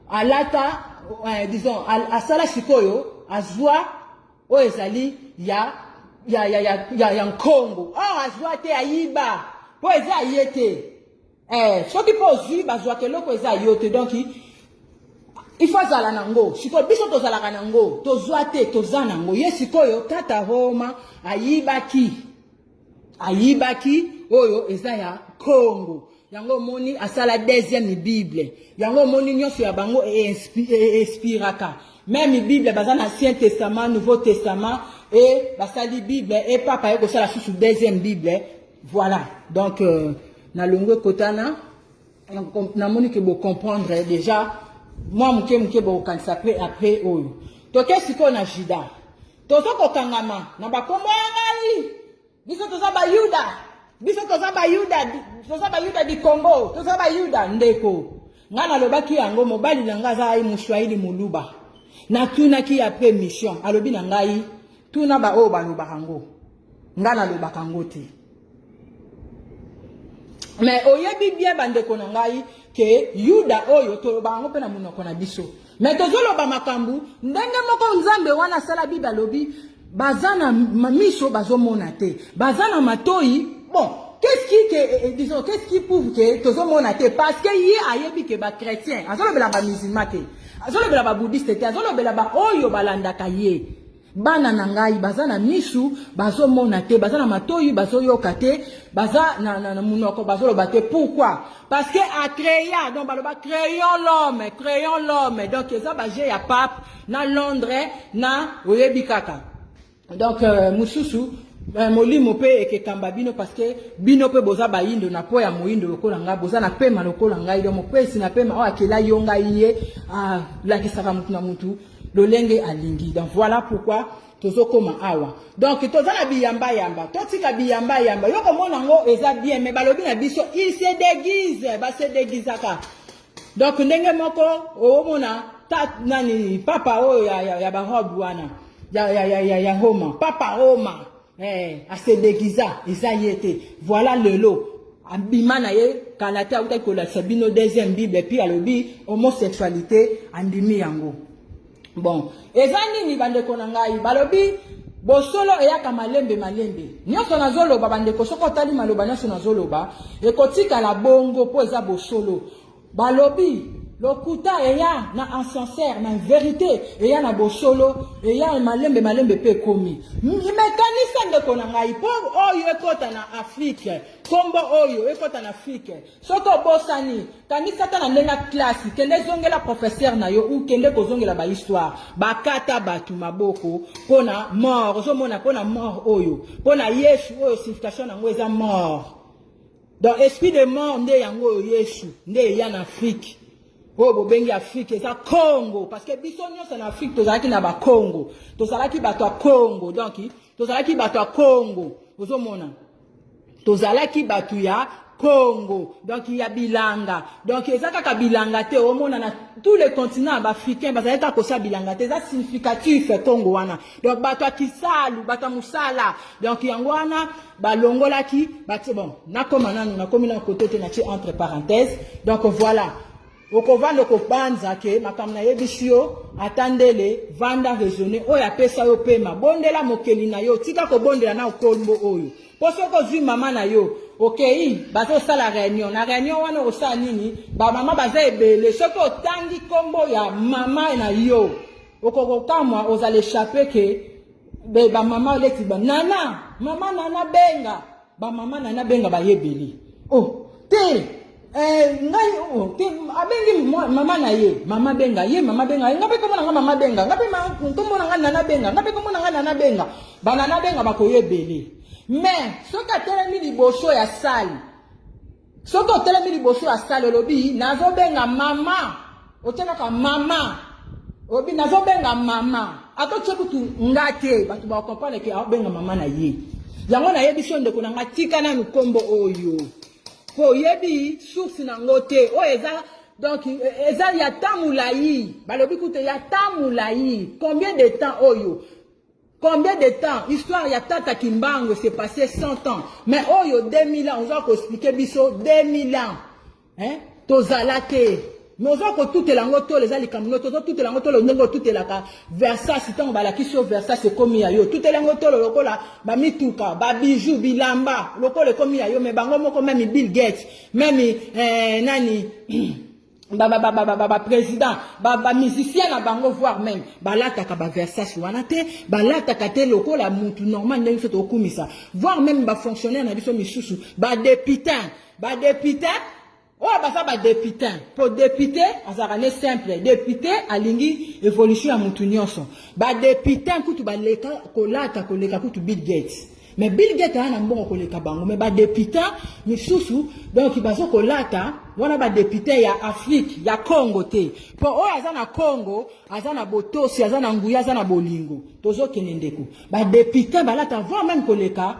alata disons asala sikoyo azwa oyo ezali ya Congo azwa te ayiba po eza yete soki po zwi bazwa keloko eza yote donc il faut zala nango sikoyo biso tozalaka nango tozwa te toza nango ye sikoyo tata Roma ayibaki oyo eza ya Congo yango moni asala deuxième Bible yango moni nyonso ya bango inspiraka même Bible baza na Ancien Testament Nouveau Testament et basali Bible et papa yeko sala susu deuxième Bible voilà donc na longo kotana na moni que bo comprendre déjà moi muke bo kanisa après oyo to qu'est-ce qu'on a Juda tozo kokangama na bakombo ya ngai biso toza ba Yuda di Congo toza ba Yuda ndeko ngana lobaki yango mobali na ngaza ai Mswahili muluba na tuna ki après mission alobi na ngai tuna ba o balobaka ngo ngana lobaka ngo te mais oyebi bien bandeko na ngai ke Yuda oyo toloba ngo pe na munoko na biso mais tozoloba makambu ndenge moko nzambe wana sala Bible alobi bazana miso bazomona te bazana matoi bon qu'est-ce qui prouve que tozomona te parce que ye ayebi ke ba chrétien azolobela ba musulman te azolobela ba bouddhiste te azolobela ba oyo balandaka ye bana na ngai bazana misu bazomona te bazana matoi bazoyoka te baza na munoko bazoloba te pourquoi parce que a créé donc baloba créons l'homme donc eza ba je ya pape na Londres na oyebi kaka donc mususu molimo pe ekekamba bino parce que bino pe boza bayindo na po ya moyindo lokola ngai boza na pema lokola ngai donc mopesi na pema o akela yo ngai ye lakisaka mutu na mutu lolenge alingi donc voilà pourquoi tozokoma awa donc toza na biyamba totika biyamba yoko mona ngo eza bien mais balobi na biso il se déguise ba se déguisaka donc ndenge moko o mona nani papa o ya ba robe wana ya Roma papa Roma ase déguisa eza yete voilà lelo abima na ye kalata uta kola sabino deuxième Bible puis alobi homosexualité andimi yango bon eza nini bandeko na ngai balobi bosolo eyaka malembe nyonso nazoloba bandeko soko tali maloba nyonso nazoloba ekotika la bongo po eza bosolo balobi lokuta eya na ascenseur na vérité eya na bosolo eya malembe pe komi mekanisa ndeko na ngai po oyo ekota na Afrique kombo oyo ekota na Afrique soko bosani kanisa ta na ndenga classe kende zongela professeur na yo ou kende kozongela ba histoire bakata batu maboko pona mort ozomona pona mort oyo pona Yesu oyo signification nango eza mort donc esprit de mort nde yango oyo Yesu nde ya na Afrique oh bobengi Afrique eza Congo parce que biso nyonso na Afrique tozalaki na ba Congo tozalaki bato ya Congo donc tozalaki bato ya Congo ozomona tozalaki bato ya Congo donc ya bilanga donc eza kaka bilanga te omona na tous les continents africains bazalaka kosa bilanga te eza significatif Congo wana donc bato ya Kisalu bato ya Musala donc yango wana balongolaki bato bon nakoma nanu nakomi na côté te na entre parenthèses donc voilà okovanda kobanza ke makamna yebisio atandele vanda raisonner oya pesa yo pema bondela mokeli na yo tika ko bondela na okolbo oyo posoko zwi mama na yo okay bazo sala réunion na réunion wana osala nini ba mama baza ebele soko tangi kombo ya mama na yo okokokamwa ozale échapper ke ba mama leti ba nana mama nana benga ba mama nana benga ba yebeli oh te ngai abengi mama na ye mama benga ngape komo na mama benga ngape komo na nana benga ngape komo na nana benga banana benga bakoyebele mais soka telemi liboso ya sali soko telemi liboso ya sali lobi nazo benga mama otenaka mama obi nazo benga mama ato kutu ngate batu ba comprendre ke benga mama na ye yango na yebiso ndeko na ngatika na nukombo oyo po yebi source na ngote o eza donc eza ya tamulayi balobi kute ya tamulayi combien de temps oyo combien de temps histoire ya tata Kimbangu s'est passé 100 ans mais oyo 2000 ans on va expliquer biso 2000 ans hein tozalate mais on va ko tout elango to les ali kamno to tout elango to le ngo tout elaka versa sitan bala kiso versa c'est comme ya yo tout elango to lokola ba mituka ba bijou bilamba lokola comme ya yo mais bango moko même Bill Gates même nani président, musicien na bango, voire même, balataka ba Versace wana te, balataka te loko la mutu normal ndenge soto okumisa, voire même ba fonctionnaire na biso misusu, ba député, oh basa ba député, pour député, azarane simple, député alingi évolution ya mutu nyonso, ba député kutu ba leka kolata koleka kutu Bill Gates. Mais Bill Gates a un bon koleka bango, mais ba député misusu donc bazo kolata wana ba député ya Afrique ya Congo te. Pour o azana Congo, azana botosi, azana nguya, azana bolingo. Tozo kenendeko. Ba député balata voire même koleka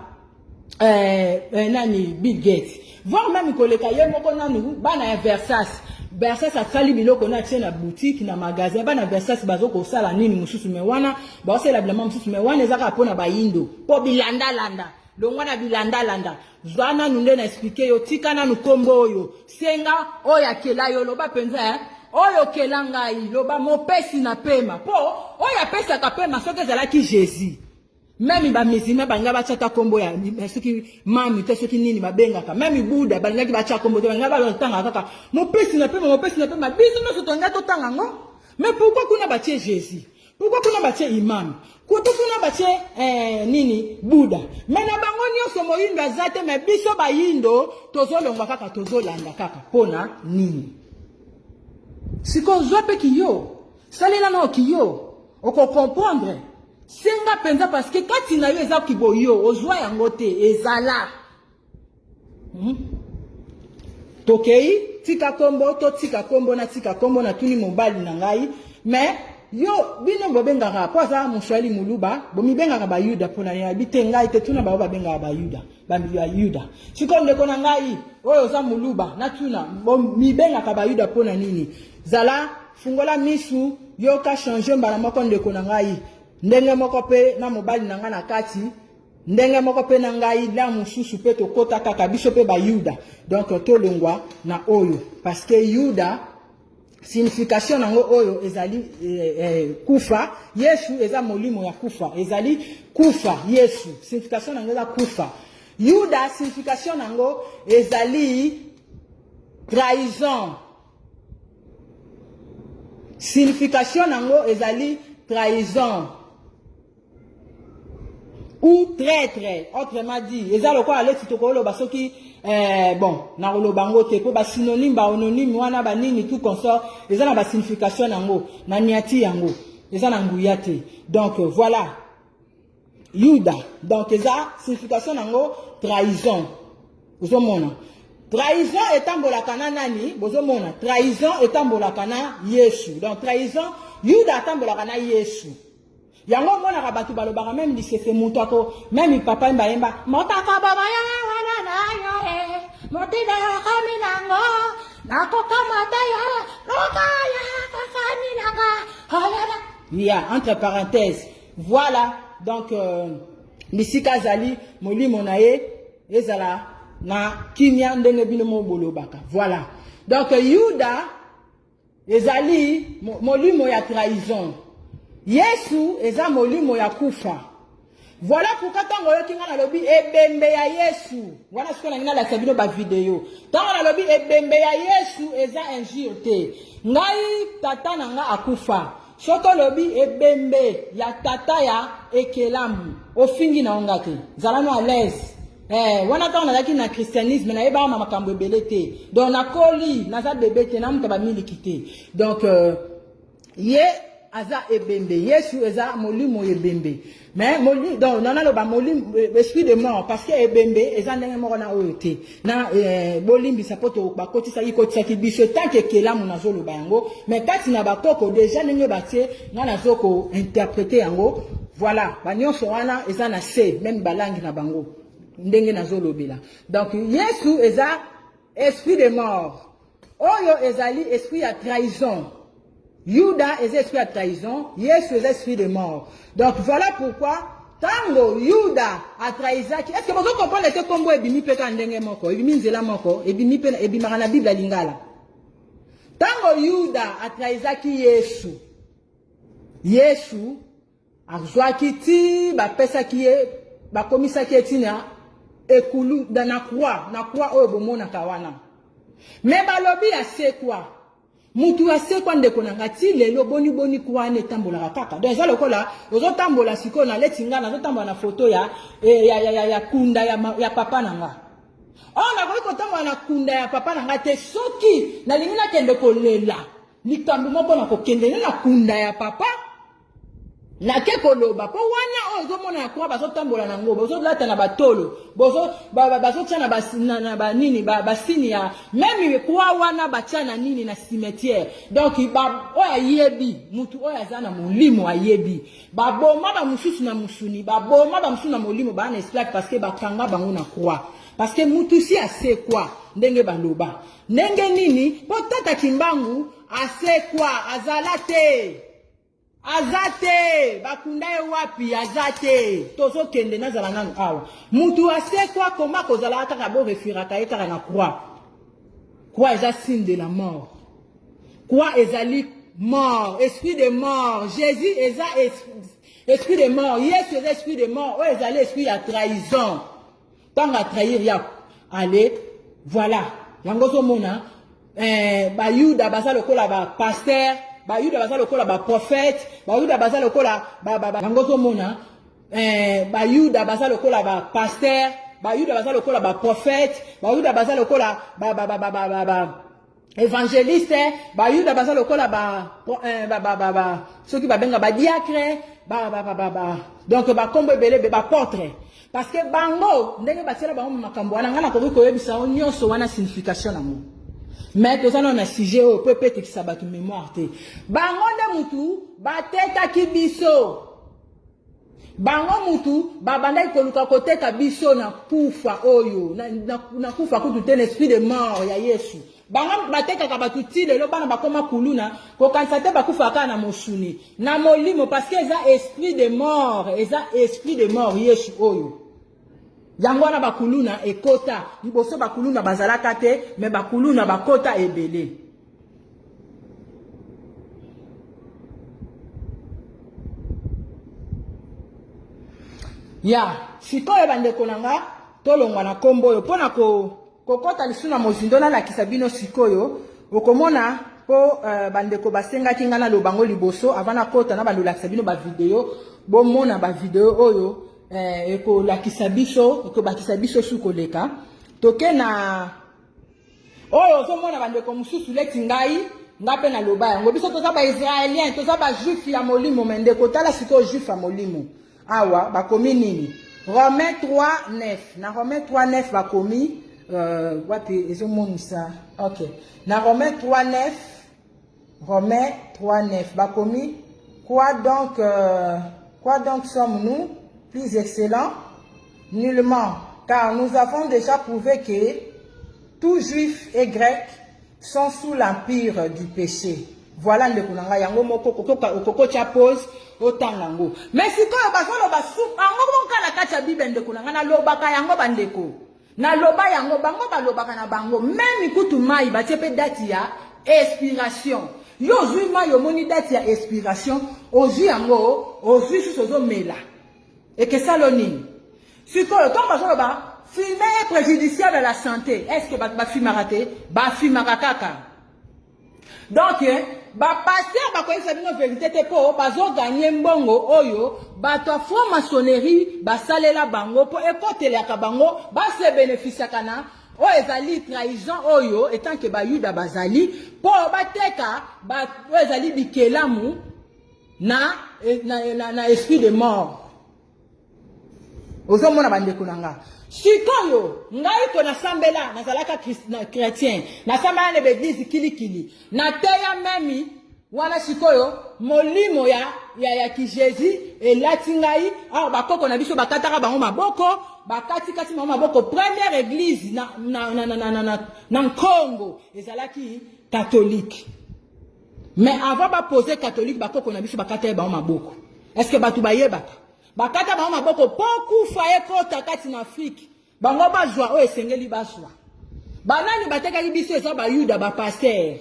nani Bill Gates. Voire même koleka ye moko nanu bana Versace. Versace a sali biloko na tient na boutique na magasin bana Versace bazo ko sala nini mususu me wana ba sala blanc mususu me wana ezaka pona ba yindo po bilanda landa longwana bilanda landa zwana nunde na expliquer yo tika na nukombo oyo senga oya kela yo loba penza oyo kela ngai loba mopesi na pema po oya pesa ka pema soki zala ki Jésus. Même ba musulman banga ba chata kombo ya soki mami te soki nini babengaka même Buddha banga ki ba chata kombo te banga ba lotanga kaka mo pesi na pema biso no sotonga to tanga ngo. Mais pourquoi kuna ba tie Jésus, pourquoi kuna ba tie imam, pourquoi kuna ba tie nini Buddha, mais na bango nyonso moyindo azate mais biso ba yindo tozolongwa kaka tozolanda kaka pona nini siko zope kiyo salela na kiyo oko comprendre senga penza parce que quand il na yo eza kiboyo ozwa yango te ezala tokei tika kombo na tuni mobali na ngai mais yo bino bobengaka po za muswali muluba bomi bengaka ba yuda pona ya bitenga ite tuna ba bengaka ba yuda ba yuda sikonde kona ngai oyo za muluba na tuna bomi bengaka ba yuda pona nini zala fungola misu yo ka changer mbala moko ndeko na ngai ndenge moko pe na mobali nanga na kati ndenge moko pe na ngai la mususu pe to kota kaka biso pe ba yuda donc to longwa na oyo parce que yuda signification nango oyo ezali kufa Yesu eza molimo ya kufa ezali kufa Yesu signification nango eza kufa yuda signification nango ezali trahison signification nango ezali trahison ou traître, autrement dit, eza loko ale titokolo basoki bon na lobango te po ba synonyme ba anonyme wana ba nini tout consort eza na ba signification nango na niati yango eza na nguya te donc voilà Yuda donc eza signification nango trahison bozomona trahison etambolaka na nani bozomona trahison etambolaka na Yesu donc trahison Yuda etambolaka na Yesu. Yango mona rabatu balobaka même lisese mutu ako même papa mbalemba motaka baba ya wana na yo motida kaminango nakoka mataya lokaya kaminanga halala ya entre parenthèses voilà donc misika zali molimo na ye ezala na kimia ndenge bino mo bolobaka voilà donc Yuda ezali molimo ya trahison Yesu eza molimo ya kufa. Voilà pourquoi tango yo kinga na lobi ebembe ya Yesu. Wana siko na la sabino ba video. Tango na lobi ebembe ya Yesu eza injure te. Ngai tata na nga akufa. Soko lobi ebembe ya tata ya ekelamu. Ofingi na onga te. Zalano à l'aise. Wana tango na zaki na christianisme na eba makambo ebele te. Donc na koli na za bébé te na muta ba miliki te. Donc ye aza ebembe Yesu eza molimo ebembe mais molimo donc nana lo ba molimo esprit de mort parce que ebembe eza ndenge moko na oyo te na bolimbi sapoto ba kotisa ikotisa ki biso tant que kelamu na zolo ba yango mais kati na bakoko déjà ndenge batie na zoko interpréter yango voilà ba nyonso wana eza na se même balangi na bango ndenge na zolo bila donc Yesu eza esprit de mort oyo ezali esprit ya trahison Yuda est esprit de trahison, Yesu est esprit de mort. Donc voilà pourquoi tango Yuda a trahisaki. Est-ce que vous comprenez que combo ebimi peka ndenge moko, ebimi nzela moko, ebimi pe ebimaka na Bible lingala. Tango Yuda a trahisaki Yesu. Yesu azwaki ti ba pesa ki ba komisa ki etina ekulu na croix oyo bomona kawana. Mais balobi a c'est quoi? mutu asekwa ndeko na ngati lelo boni kwa ne tambola kaka donc ça lokola ozo tambola siko na letinga na tambola na photo ya kunda ya papa nanga ona ko tambola na kunda ya papa nanga te soki na lingina kende ko lela likambo moko na ko kende na kunda ya papa na ke koloba po wana ozo mona kwa bazo tambola na ngoba ozo lata na batolo bozo bazo tshana basina ba nini basini ya même kwa wana bachana nini na cimetière donc ba oya yebi mutu oya zana molimo ayebi baboma ba mususu na musuni baboma ba mususu na molimo ba na esclave parce que bakanga bango na kwa parce que mutu si asekwa ndenge baloba ndenge nini po tata Kimbangu asekwa azalate azate bakundaye wapi azate tozo kende nazala nanu awa mutu asekwa koma kozala kaka bo refiraka ekaka na croix eza signe de la mort croix ezali mort esprit de mort Jésus eza esprit de mort Yesu eza esprit de mort o ezali esprit ya trahison tanga trahir ya allez voilà yango zomona bayuda baza lokola ba pasteur bayuda baza lokola ba prophète bayuda baza lokola bango zomona bayuda baza lokola ba pasteur bayuda baza lokola ba prophète bayuda baza lokola évangéliste bayuda baza lokola ceux qui ba benga ba diacre donc ba kombo belé ba portrait parce que bango ndenge batela bango makambo wana ngana ko koyebisa nyonso wana signification nango mais tout ça non a sujet au peut être que ça bat mémoire te bango nde mutu bateka kibiso bango mutu babanda ikoluka koteka biso na kufa oyo na kufa kutu te l'esprit de mort ya Yesu bango bateka ka batuti lelo bana bakoma kuluna ko kanisa te bakufa ka na mosuni na molimo parce que eza esprit de mort Yesu oyo yango na bakuluna ekota liboso bakuluna bazalaka te mais bakuluna bakota ebele ya sikoyo bandeko nanga tolongwa na kombo oyo pona kokota lisuna mozindo na lakisa bino sikoyo okomona po bandeko basengaki ngana lobango liboso avana kota na bando lakisa bino ba video bomona ba video oyo eko lakisa biso eko bakisa biso sukoleka toke na oyo zomona bandeko mususu leti ngai ngape na loba yango biso toza ba israélien toza ba juif ya molimo mendeko tala siko juif ya molimo awa bakomi nini Romains 3:9 na Romains 3:9 bakomi wapi ezomonisa OK na Romains 3:9 bakomi quoi donc sommes-nous plus excellents? Nullement, car nous avons déjà prouvé que tous juifs et grecs sont sous l'empire du péché. Voilà le kunanga yango moko koko cha pose otangango. Mais si ko bazolo basu ango monka la kacha bible nde kunanga na lobaka yango bandeko. Na loba yango bango balobaka na bango même ikutu mai batepe date ya expiration. Yo zui mai yo moni date ya expiration, ozu yango, ozu susozo mela. Et que ça l'onine. Si toi, le temps fumer est préjudiciable à la santé. Est-ce que ba fumera te? Ba fumera kaka. Donc, passer ba koyesa bino vérité te po bazo gagner mbongo oyo ba to franc-maçonnerie ba salela bango po ekotelaka bango ba se bénéficier kana o ezali trahison oyo etant que ba yuda bazali po bateka ba ezali bikelamu na esprit de mort. Ozomona bandeko nanga sikoyo ngai ko na sambela na zalaka chrétien na sambela na l'église kilikili na teya memi wana sikoyo molimo ya ki Jésus elati ngai a bakoko na biso bakataka bango maboko bakati kati bango maboko première église na Congo ezalaki catholique mais avant ba poser catholique bakoko na biso bakata bango maboko est-ce que batu bayebaka bakata bango maboko poku faye kota kati na Afrique bango bazwa o esengeli bazwa banani batekaki biso eza ba yuda ba pasteur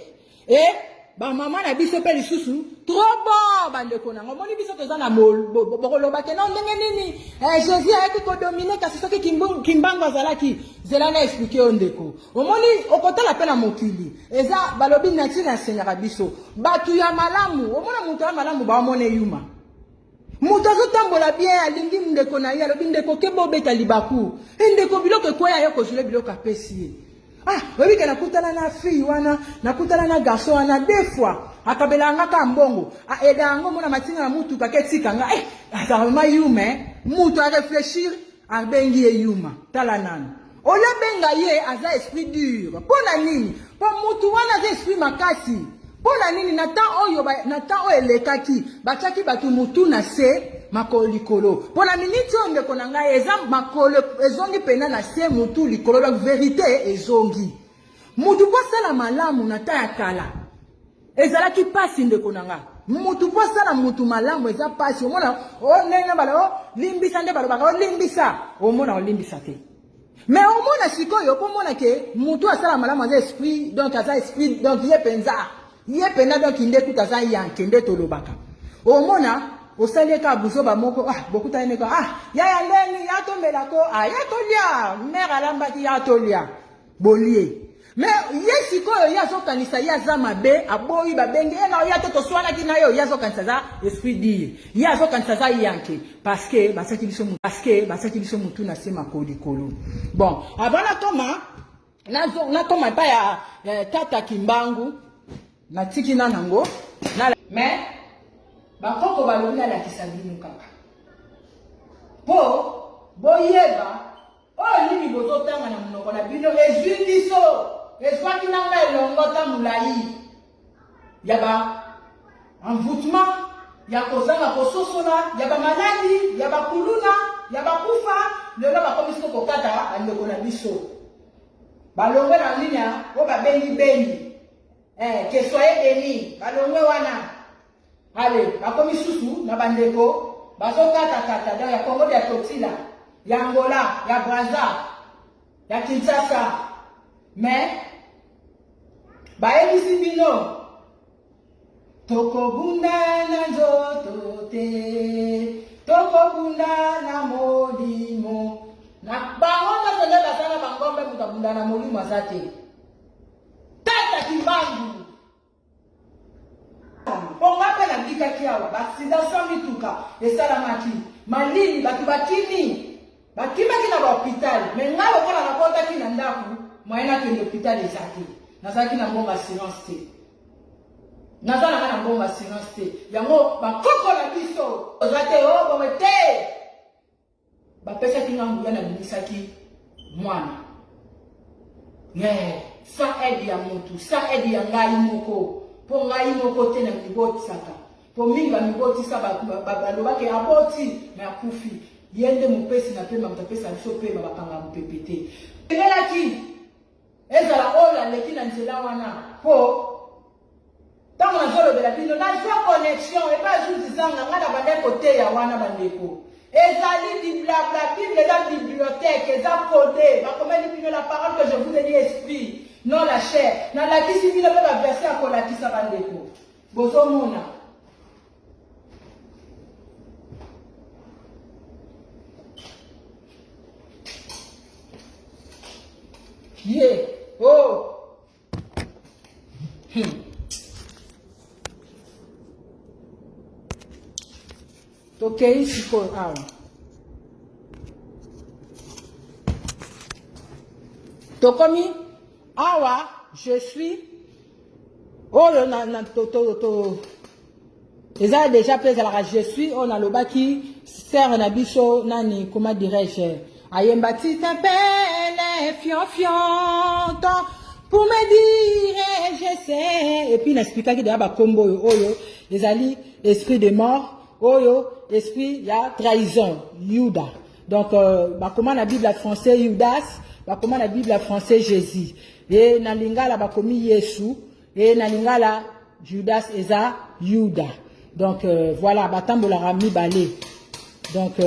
ba maman na biso pe lisusu trop bon or bandeko nango moni biso toza na bokoloba ke non ndenge nini Jésus ayaki kodomine kasi soki kimbango azalaki zela na expliquer yo ndeko omoni okotala pe na mokili eza balobi nature asenyaka biso bato ya malamu omona moto ya malamu baomona eyuma moto azotambola bien alingi ndeko na ye alobi ndeko ke bobeta libaku ndeko biloko ekweya yo kozwile biloko apesi ye oyebi ke nakutana na fille wana nakutana na garçon wana deux fois akabela ngaka mbongo aeda yango mona matinga na mutuka ke tikanga azalama yume mutu areflechir abengi ye yuma tala nani olebenga ye aza esprit dur mpona nini mpo mutu wana aza esprit makasi mpona nini na temps oyo elekaki batiaki bato mutu na se makolo likolo mpona miniti oyo ndeko na ngai eza makolo ezongi pena na se mutu likolo donc vérité ezongi mutu po asala malamu na temps ya kala ezalaki pasi ndeko na ngai mutu po asala mutu malamu eza pasi omona ndenge bala limbisa nde balobaka olimbisa omona olimbisa te mais omona sikoyo po omona ke mutu asala malamu aza esprit donc ye penza donc nde kuta aza yanke nde tolobaka omona osali eka buzoba moko bokutani neko yaya ndeni ya tomelako ya tolia mère alambaki ya tolia bolie mais ye sikoyo ye azokanisa ye aza mabe aboyi babenge ye na ye te toswanaki na ye azokanisa za esprit dire ye azokanisa za yanke parce que basaki biso mutu na se makolo likolo bon avant nakoma epai ya tata kimbangu natiki na nango mais bakoko balobi nalakisa bino kaka mpo boyeba oyo nini bozotanga na monoko na bino ezwi biso ezwaki nanga elongota molai ya envoûtement ya kozanga kososola ya bamaladi ya bakuluna ya bakufa lelo bakomi siko kokata bandeko na biso balongwe na linia oyo babengi que soyez bénis balongwe wana ale bakomi susu na bandeko bazokata donc ya Congo ya Totila ya Angola ya Brazza ya Kinshasa mais bayebisi bino tokobunda na nzoto te tokobunda na molimo na bango nyonso nde basala bangombe moto abunda na molimo aza te tata kimbangu ponga mpe nabikaki awa baksida so mituka esalamaki malili bato bakimaki na bahôpital me ngai lokola nakotaki na ndako moye nakende hôpital eza te nazalaki na mbongo assurance te nazalaka na mbongo assurance te yango bakoko na biso oza te bowe te bapesaki nga nguya nabimisaki mwana sa aide ya motu sa aide ya ngai moko mpo ngai moko te na mibotisaka mpo mingi bamibotisa balobaki aboti me akufi ye nde mopesi na pema moto apesa biso pema bakanga mopepe te engelaki ezala oyo aleki na nzela wana mpo ntango nazolobela bino nazwa connexion epa azuzizanga ngai na bande koteya wana bandeko ezali biblabla bible eza bibliothèque eza codé bakomeli bino la parole que je vous ai dit esprit non la chair nalakisi bino mpe baverset ya kolakisa bandeko bozomona ye tokei sikoyo awa tokomi awa je suis oyo eza déjà pe ezalaka je suis oyo nalobaki sere na biso nani comment dirais-je ayemba ti t'appelle fion pour me dire je sais et puis naexplikaki deya bakombo oyo ezali esprit de mort oyo esprit ya trahison Yuda donc bakoma na Bible français Judas bakoma na Bible français Jésus et na lingala bakomi Yesu et na lingala Judas eza Yuda donc voilà batambolaka mibale donc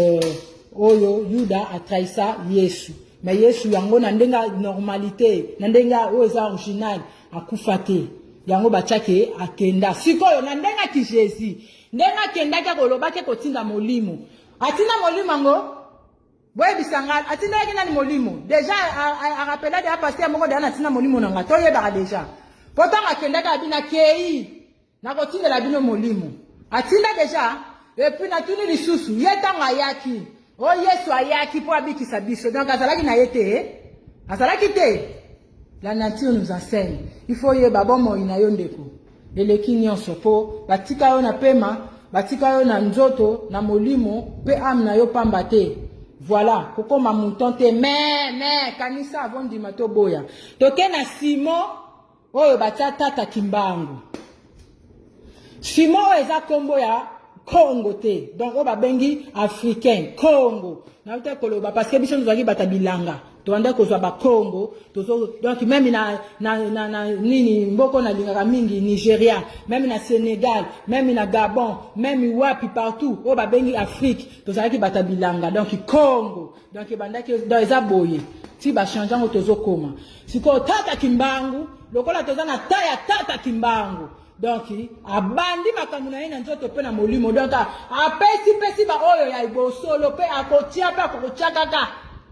oyo Yuda a trahi ça Yesu mais Yesu yango na ndenga normalité na ndenga oyo eza original akufa te yango batiaki akenda sikoyo na ndenga ki Jésus ndenga kenda ka kolobaki kotinda molimo atinda molimo ngo boye bisanga atinda yaki nani molimo déjà a rappela de pasteur moko de na atinda molimo nanga to yebaka déjà pourtant akenda ka bina kei na kotinda la bino molimo atinda déjà et puis na tuni lisusu yetanga yaki o Yesu ayaki po abikisa biso donc azalaki na yete azalaki te. La nature nous enseigne. Il faut y avoir bon ina yo ndeko. Eleki nyonso po batika yo na pema, batika yo na nzoto, na molimo, pe am na yo pamba te. Voilà, koko ma mouton te mais kanisa avant di mato boya. Toke na Simon oyo batia tata kimbangu. Simon eza kombo ya Congo te. Donc o ba bengi africain Congo. Na uta koloba parce que biso nous aki batabilanga. Tuanda kozwa ba Congo, donc même na nini mboko na lingaka mingi Nigeria, même na Sénégal, même na Gabon, même wapi partout, o ba bengi Afrique, tozalaki batabilanga, donc Congo. Donc bandaki dans eza boye. Si ba changer ngo tozokoma. Siko tata kimbangu, lokola tozana taya tata kimbangu. Donc abandi makambo na ina nzoto pe na molimo. Donc apesi ba oyo ya ibosolo pe akotia pe akotia kaka.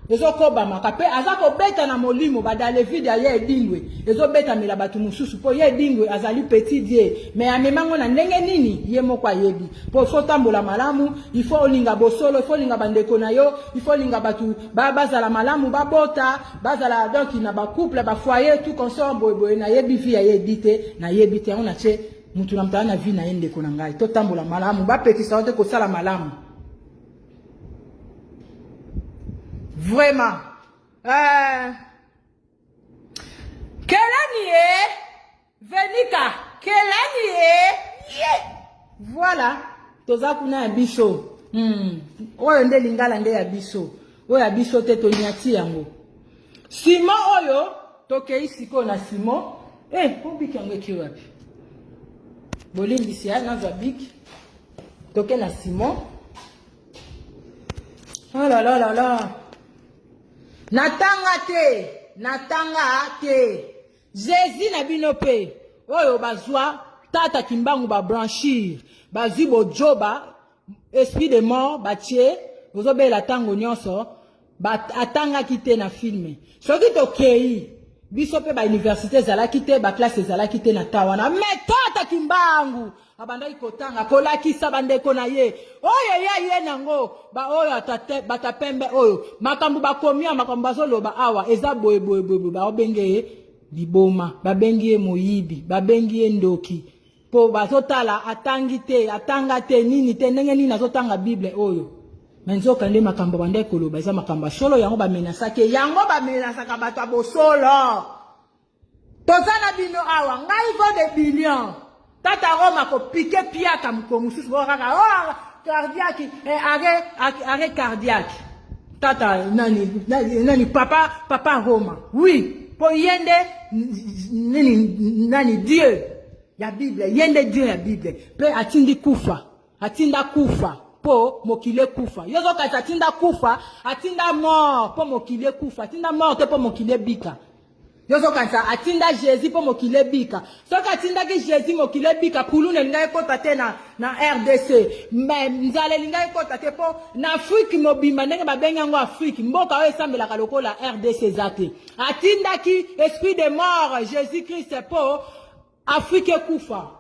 Ezo koba makape azako beta na molimo badale vide ya edingwe ezo beta mela batu mususu po ye edingwe azali petit die mais amemango na ndenge nini ye moko ayebi po faut tambola malamu il faut olinga bosolo il faut linga bandeko na yo il faut linga batu bazala malamu babota bazala donc na ba couple ba foyer tout consort boy na yebi fi ya yedite na yebite on a che mutu na mtana vi na yende ko na ngai to tambola malamu ba petisa ote ko sala malamu. Vraiment. Quelle année Venika. Quelle année voilà. Toza kuna ya biso. Oyo nde lingala nde ya biso. Oyo ya biso te to nyati yango. Simon oyo tokei siko na Simon. Obiki yango ki wapi? Bolindi si na zabik. Toke na Simon. Oh là là là là. Natanga te. Jésus na binope. Oyo bazwa tata kimbangu ba branchir. Bazwi bo joba esprit de mort batie. Ozobe la tango nyonso. Ba atanga kite na filme. Soki tokei. Biso pe ba université zala kite ba classe zala kite na tawana. Mais tata kimbangu. Abanda ikotanga kolakisa bandeko na ye oyo ye nango ba oyo atate batapembe oyo makambu bakomia makambu bazoloba awa eza boye ba obenge liboma babengi moyibi babengi ndoki po bazotala atanga te nini te ndenge nini azotanga bible oyo menzoka nde makambu bandeko loba eza makambu solo yango ba menasake yango ba menasaka bato abosolo tozana bino awa ngai go de billion. Tata Roma ko piqué piaka mkongu susu kaka cardiaque arrêt cardiaque tata nani papa Roma oui po yende nani Dieu ya Bible yende Dieu ya Bible pe atinda kufa po mokile kufa yozo kata atinda kufa atinda mort po mokile kufa atinda mort po mokile bika. Yozo kansa atinda Jésus po mokile bika. Soka atinda ki Jésus mokile bika kulune linga ekota te na RDC. Mais nzale linga ekota te po na Afrique mobimba ndenge babenga ngo Afrique. Mboka oyo esambelaka lokola RDC zate. Atinda ki esprit de mort Jésus Christ po Afrique kufa.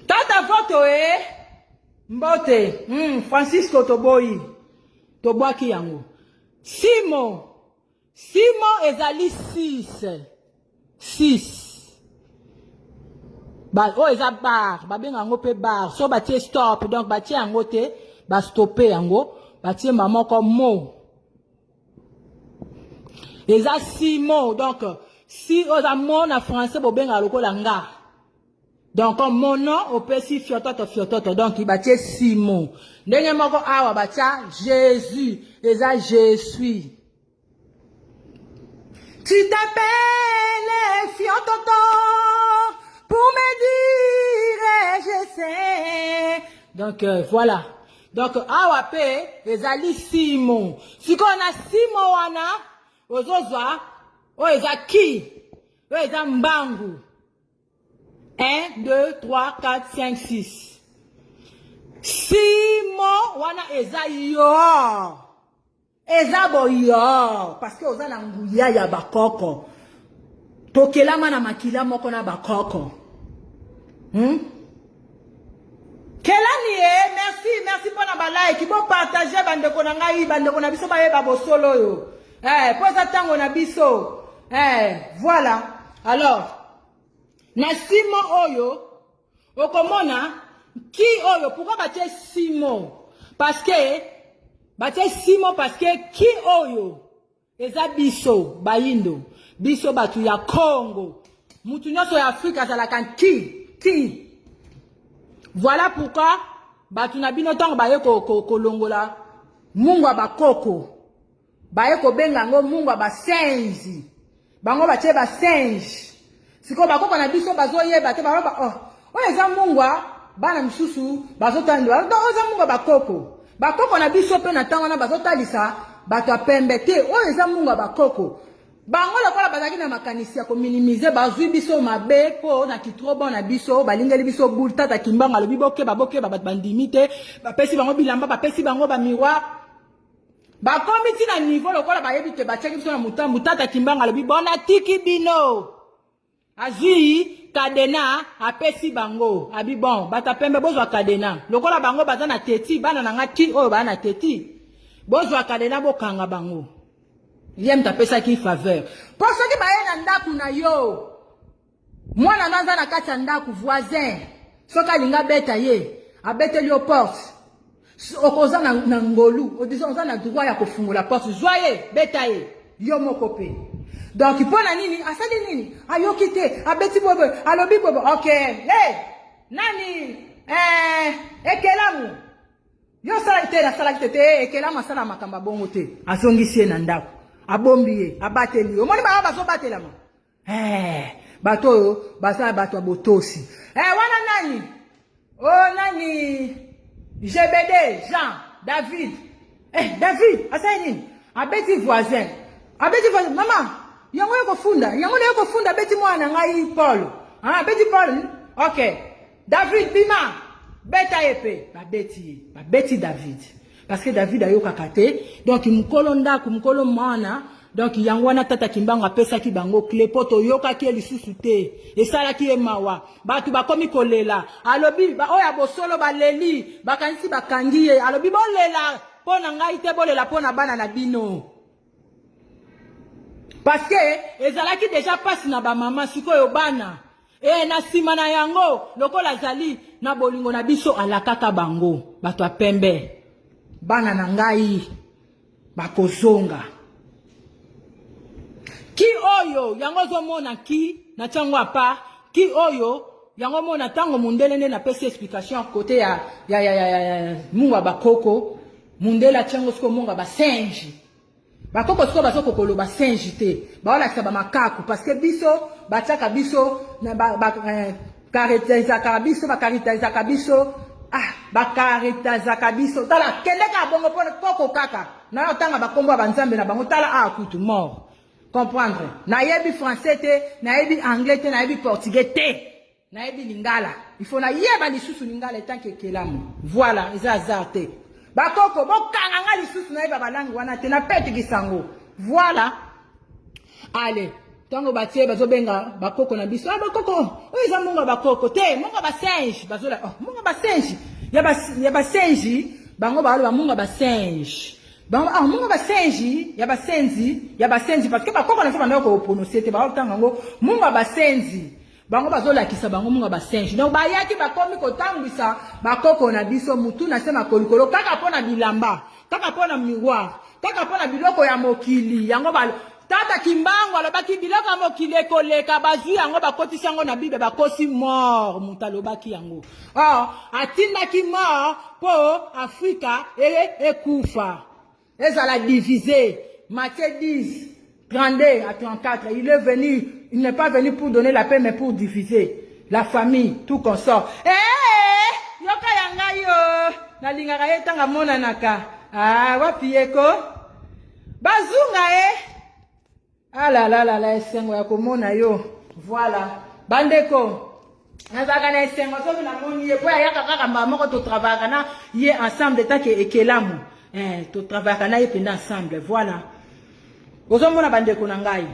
Tata voto mbote Francisco Toboyi. Tobwaki yango. Simon ezali 6. Ba o eza bar, ba benga ngo pe bar. So ba tie stop, donc ba tie yango te, ba stopper yango, ba tie maman comme mot. Eza Simon, donc si oza mon na français bo benga lokola nga. Donc mon nom au pesi fiototo donc il batie Simon. Ndenge moko awa batia Jésus, eza je suis. Tu t'appelles fiototo pour me dire je sais. Donc voilà. Donc awa pe ezali Simon. Si on a Simon wana ozozwa oyo eza ki oyo eza mbangu 1 2 3 4 5 6 simo wana eza yo eza boyo parce que oza na nguya ya bakoko tokelama na makila moko na bakoko kelani merci mpona balike bo partager bandeko na ngai bandeko na biso bayeba bosolo oyo po eza ntango na biso voilà alors na simo oyo okomona ki oyo pourquoi batie simo parce que ki oyo eza biso bayindo biso batu ya Congo mutu nyonso ya Afrika azalaka ki voilà pourquoi batu na bino ntango baye kolongola mungu ya bakoko baye kobenga ngo mungu ya basenzi bango batie basenzi sikoyo bakoko na biso bazoyeba te baloba oyo eza mungu bana misusu bazotandwa oza mungu ya bakoko na biso mpe na ntango wana bazotalisa bato ya pembe te oyo eza mungu ya bakoko bango lokola bazalaki na makanisi ya kominimize bazwi biso mabe mpo na kitrobo na biso balingeli biso bule tata kimbanga alobi bokeba bato bandimi te bapesi bango bilamba bapesi bango bamiroir bakomi ntina niveau lokola bayebi te batiaki biso na mutambu tata kimbanga alobi bona tiki bino azwi kadena apesi bango abi bon bata pembe bozwa kadena lokola bango baza na teti bana na ngati oyo bana na teti bozwa kadena bokanga bango ye mtapesaki faveur po soki baye na ndaku na yo mwana naza na kati ya ndaku voisin soki alinga beta ye abeteli yo porte okoza na ngolu oza na droit ya kofungola porte zwa ye beta ye yo moko pe donc mpona nini asali nini ayoki te abeti bobo alobi bobo ok nani ekelamu yo salaki te nasalaki te ekelamu asala makambo bongo te azongisi ye na ndako abombi ye abateli omoni bango bazobatelama bato oyo basala bato ya botosi wana nani GBD Jean David asali nini abeti voisin mama yango yoko funda abeti mwana ngai Paul abeti Paul ok David bima beta ye pe babeti David parce que David ayokaka te donc mukolo ndako mukolo mwana donc yango wana tata kimbango apesaki bango clé po toyokaki lisusu te esalaki ye mawa bato bakomi kolela alobi oyo bosolo baleli bakanisi bakangi ye alobi bolela mpo na ngai te bolela mpo na bana na bino parce que ezalaki déjà pasi na bamama sikoyo bana na nsima na yango lokola azali na bolingo na biso alakaka bango bato apembe bana na ngai bakozonga ki oyo yango zomona ki na tango apa ki oyo yango mona tango mundele nde napesi explication côté ya mungu bakoko mundele tango siko mungu basenji bakoko siko bazoko koloba senji te baolakisa bamakaku parce que biso batiaka biso bakaritazaka biso tala kendeka bongo poko kaka na otanga bakombo ya banzambe na bango tala kutu mort comprendre nayebi français te nayebi anglais te nayebi portugais te nayebi lingala il faut nayeba lisusu lingala etanke ekelamu voilà eza hasard te bakoko bokanga nga lisusu nayeba balangi wana te napetikisa yango voilà allez tango batie bazobenga bakoko na biso bakoko oyo eza mungu bakoko te mungu basenji bazola mungu basenji ya basenji bango baloba mungu basenji bango mungu basenji ya basenzi parce que bakoko na so bana ko prononcer te baotanga ngo mungu basenzi bango bazolakisa bango mungu basenji donc bayaki bakomi kotambisa bakoko na biso mutu na sema kolikolo kaka pona bilamba kaka pona miroir kaka pona biloko ya mokili yango tata kimbango alobaki biloko ya mokili ekoleka bazwi yango bakotisi yango na bible bakosi mort mutu alobaki yango atindaki mort po Afrika ekufa ezala divisé Matthieu 10 32 à 34 il n'est pas venu pour donner la paix mais pour diviser la famille tout consort yoka yanga yo nalingaka ye tanga monanaka wapi eko bazunga Ah là là là là, esengo ya komona yo. Voilà. Bandeko. Nazaka na esengo so na moni ye po ya kaka mba moko to travailler na ye ensemble tant que ekelamu. To travailler na ye pendant ensemble. Voilà. Ozomona bandeko na ngai.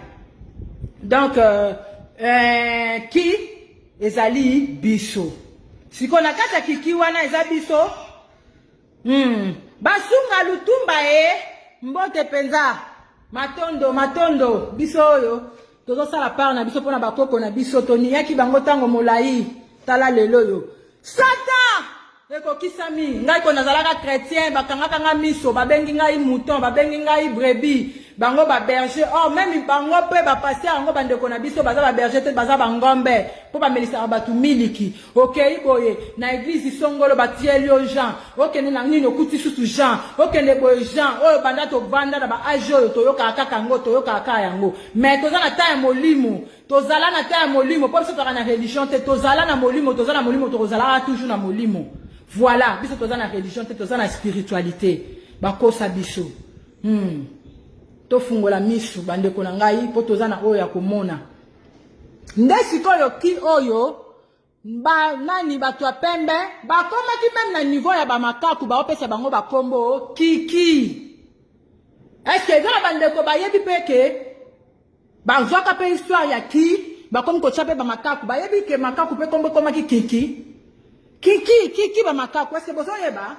Donc ki ezali biso. Siko na kata kiki wana eza biso. Basunga lutumba mbote penza. Matondo biso oyo tozo sala part na biso pona bakoko na biso toni yaki bango tango molai tala lelo yo Satan eko kisami ngai ko nazalaka chrétien bakangaka nga miso babengi ngai mouton babengi ngai brebis bango ba berger même bango pe ba passer yango bandeko na biso baza ba berger te baza bangombe po ba melisa batu miliki okay boye na église songolo batielio Jean okay na nini okuti susu Jean okay ne boye Jean oyo banda to banda na ba age oyo toyoka kaka ngo toyoka kaka yango mais toza na ta ya molimo tozala na ta ya molimo po biso toka na religion te tozala na molimo tozala na molimo tozala toujours na molimo voilà biso toza na religion te toza na spiritualité bakosa biso to fungola misu bandeko na ngai po toza na oyo ya komona nde sikoyo ki oyo ba nani bato ya pembe bakomaki même na niveau ya bamakaku baopesa bango bakombo kiki est-ce que eza bandeko bayebi pe ke bazwaka pe histoire ya ki bakomi kotia pe bamakaku bayebi ke makaku pe kombo ekomaki kiki bamakaku est-ce que bozoyeba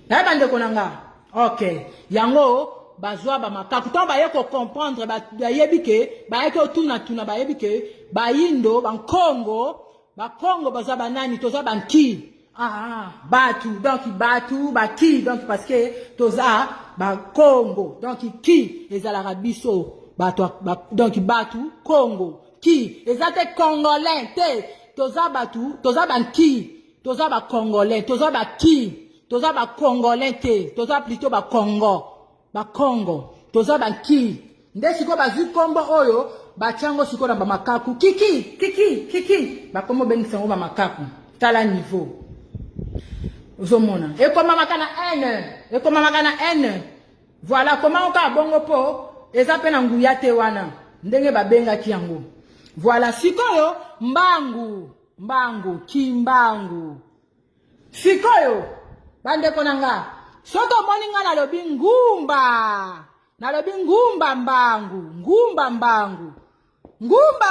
naye bandeko na nga ok yango bazwa ba makaku to baye ko comprendre bayebi ke baye ko tuna bayebi ke bayindo bankongo bakongo bazwa banani toza banki batu donc baki donc parce que toza bakongo donc ki ezalaka biso bato donc batu kongo ki ezate congolais te toza batu toza banki toza ba congolais toza baki toza ba congolais te toza plutôt ba Congo toza banki nde siko bazwi kombo oyo bachango siko na bamakaku kiki bakombo bengisa ngo bamakaku tala niveau ozomona ekoma makana n voilà comment oka bongo po eza pe na nguya te wana ndenge babengaki yango voilà sikoyo mbangu kimbangu sikoyo bandeko nanga soto moni nga nalobi ngumba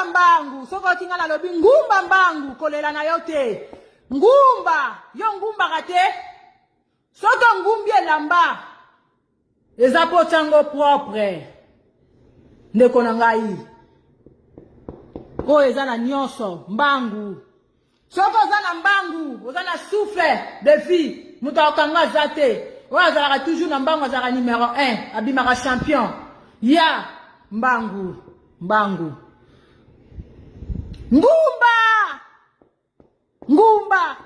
mbangu soko tinga nalobi ngumba mbangu kolela na yo te ngumba yo ngumbaka te soto ngumbi elamba eza po chango propre ndeko na ngai oyo eza na nyonso mbangu soko oza na mbangu oza na souffle de vie mutu akokanga aza te oyo azalaka toujours na mbangu azalaka numéro 1 abimaka champion ya mbangu ngumba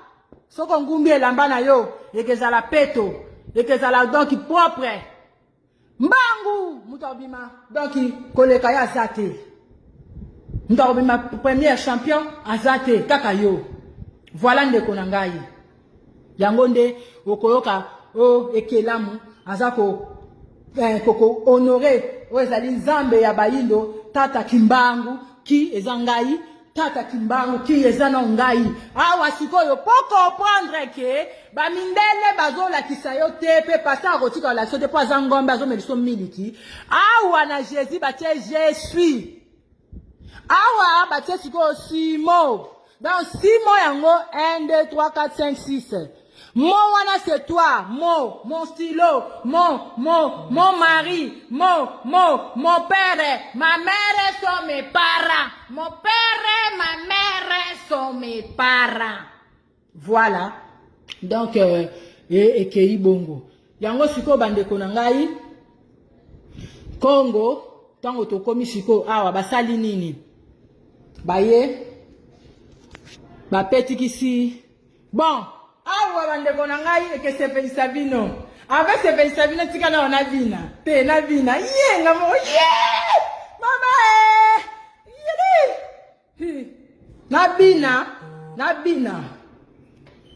soko ngumbi elamba na yo ekezala peto ekezala donc propre mbangu mutu abima donc koleka ya aza te mutu abima premier champion aza te kaka yo voilà ndeko na ngai yango nde okoyoka ekelamu aza koko honore oyo ezali nzambe ya bayindo tata kimbangu ki eza ngai tata kimbangu ki eza na ngai awa sikoyo po comprendre ke bamindele bazolakisa yo te pe pasa akotika olakisa te po aza ngombe azomeliso miliki awa na jésus batie je suis awa batie sikoyo simo donc simo yango 1 2 3 4 5 6 Mon wana c'est toi, mon stylo, mon mari, mon père, ma mère sont mes parents. Mon père et ma mère sont mes parents. Voilà. Donc, ekei bongo. Yango siko bandeko na ngai. Congo, tango tokomi siko awa basali nini? Baye. Bapetikisi. Bon. Awa bandeko na ngai ke sepelisa bino ave sepelisa bino tika na ona vina pe na vina yenga mo mama na bina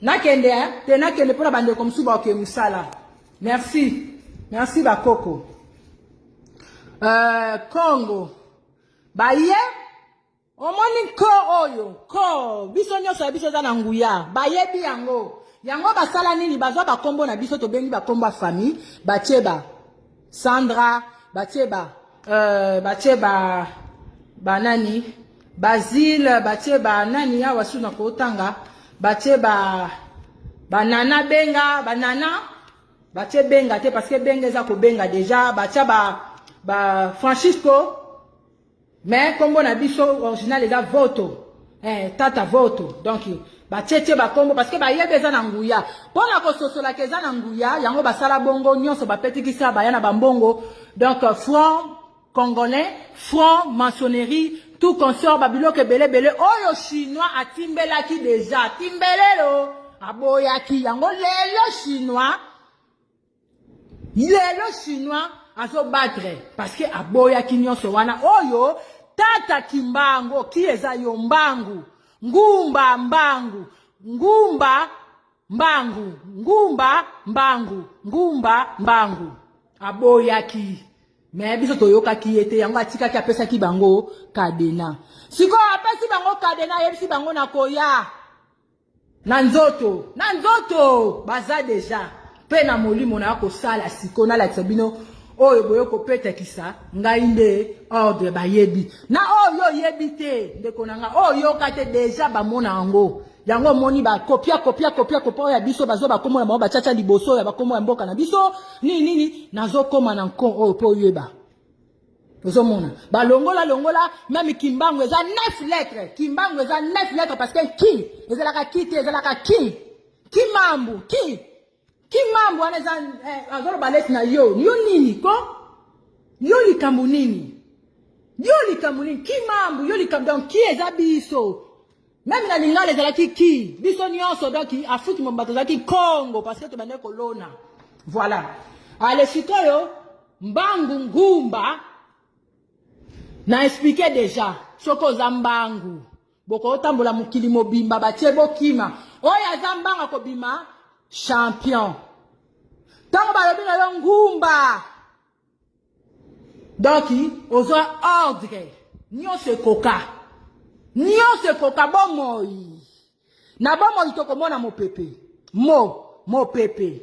nakende te nakende pona bandeko msuba ke musala merci bakoko Congo baye omoni ko oyo ko biso nyonso ya biso eza na nguya bayebi yango basala nini bazwa bakombo na biso tobengi bakombo ya famille batie ba Sandra batie ba nani Basile batie ba nani awa suna kotanga batie ba nana benga banana batie benga te parce que benga eza ko benga déjà batia ba Francisco mais kombo na biso original eza voto tata voto donc batie ba kombo parce que bayebe eza na nguya pona ko sosola ke eza na nguya yango basala bongo nyonso bapetikisa bayana bambongo donc franc congolais franc maçonnerie tout consort babiloke belé oyo chinois atimbelaki déjà timbelelo aboyaki yango lelo chinois azo battre parce que aboyaki nyonso wana oyo tata kimbango ki eza yo mbangu ngumba mbangu aboyaki mais biso toyokaki ete yango atikaki apesaki bango kadena siko apesi bango kadena yebisi bango na koya na nzoto baza deja pe na molimo na kosala siko na la tsabino oyo boyo kopetekisa ngai nde ordre bayebi na oyo yebi te ndeko nanga oyo kate deja bamona yango moni ba kopia ya biso bazo bakomo na mabo bachacha liboso ya bakomo ya mboka na biso nini nazokoma na nko oyo po yeba ozomona balongola même kimbango eza 9 lettres parce que ki ezalaka ki te ezalaka ki mambo wana eza azolo baleti na yo nini ko yo likambo nini ki mambo yo likambo donc ki eza biso même na lingala ezalaki ki biso nyonso donc afuti mombato ezalaki Congo parce que tobande kolona voilà ale sikoyo mbangu ngumba na expliqué déjà soko za mbangu boko otambola mokili mobimba batie bokima oyo aza mbanga kobima champion tango balobi na yo ngumba donc ozwa ordre nyonso ekoka bomoi na bomoi tokomona mopepe mopepe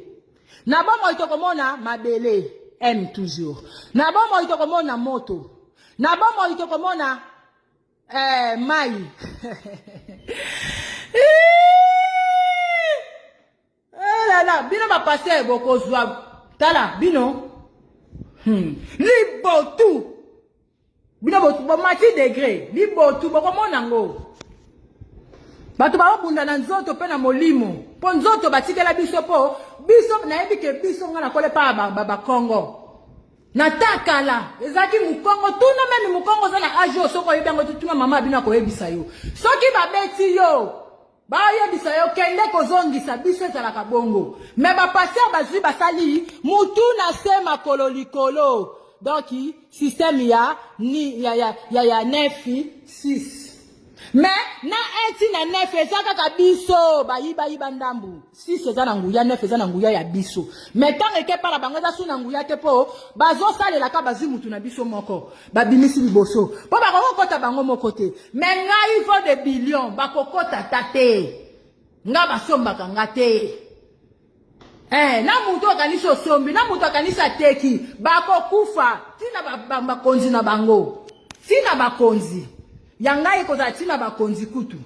na bomoi tokomona mabele aime toujours na bomoi tokomona moto na bomoi tokomona mai bino bapase bokozwa tala bino libotu bino bomati degré libotu bokomona ngo bato baobunda na nzoto mpe na molimo mpo nzoto batikela biso mpo biso nayebi ke biso nga nakole pa bakongo natakala ezaki mukongo tuna meme mukongo za na ajo soko oyebi yango tutuna mama bino akoyebisa yo soki babeti yo bayebisa yo kende kozongisa biso ezalaka bongo me bapaster bazwi basali mutu na se makolo likolo donc système ya 9-6 mais na eti na 9 eza kaka biso bayiba ndambu 6 eza na nguya 9 eza na nguya ya biso mais tant eke para bango eza su na nguya te po bazosalelaka bazwi mutu na biso moko babimisi liboso po bakokokota bango moko te mais ngai fo de billion bakokota ta te nga basombaka nga te na mutu akanisi osombi na mutu akanisi ateki bakokufa tina bakonzi na bango tina bakonzi Yangai koza tina bakonzi kutu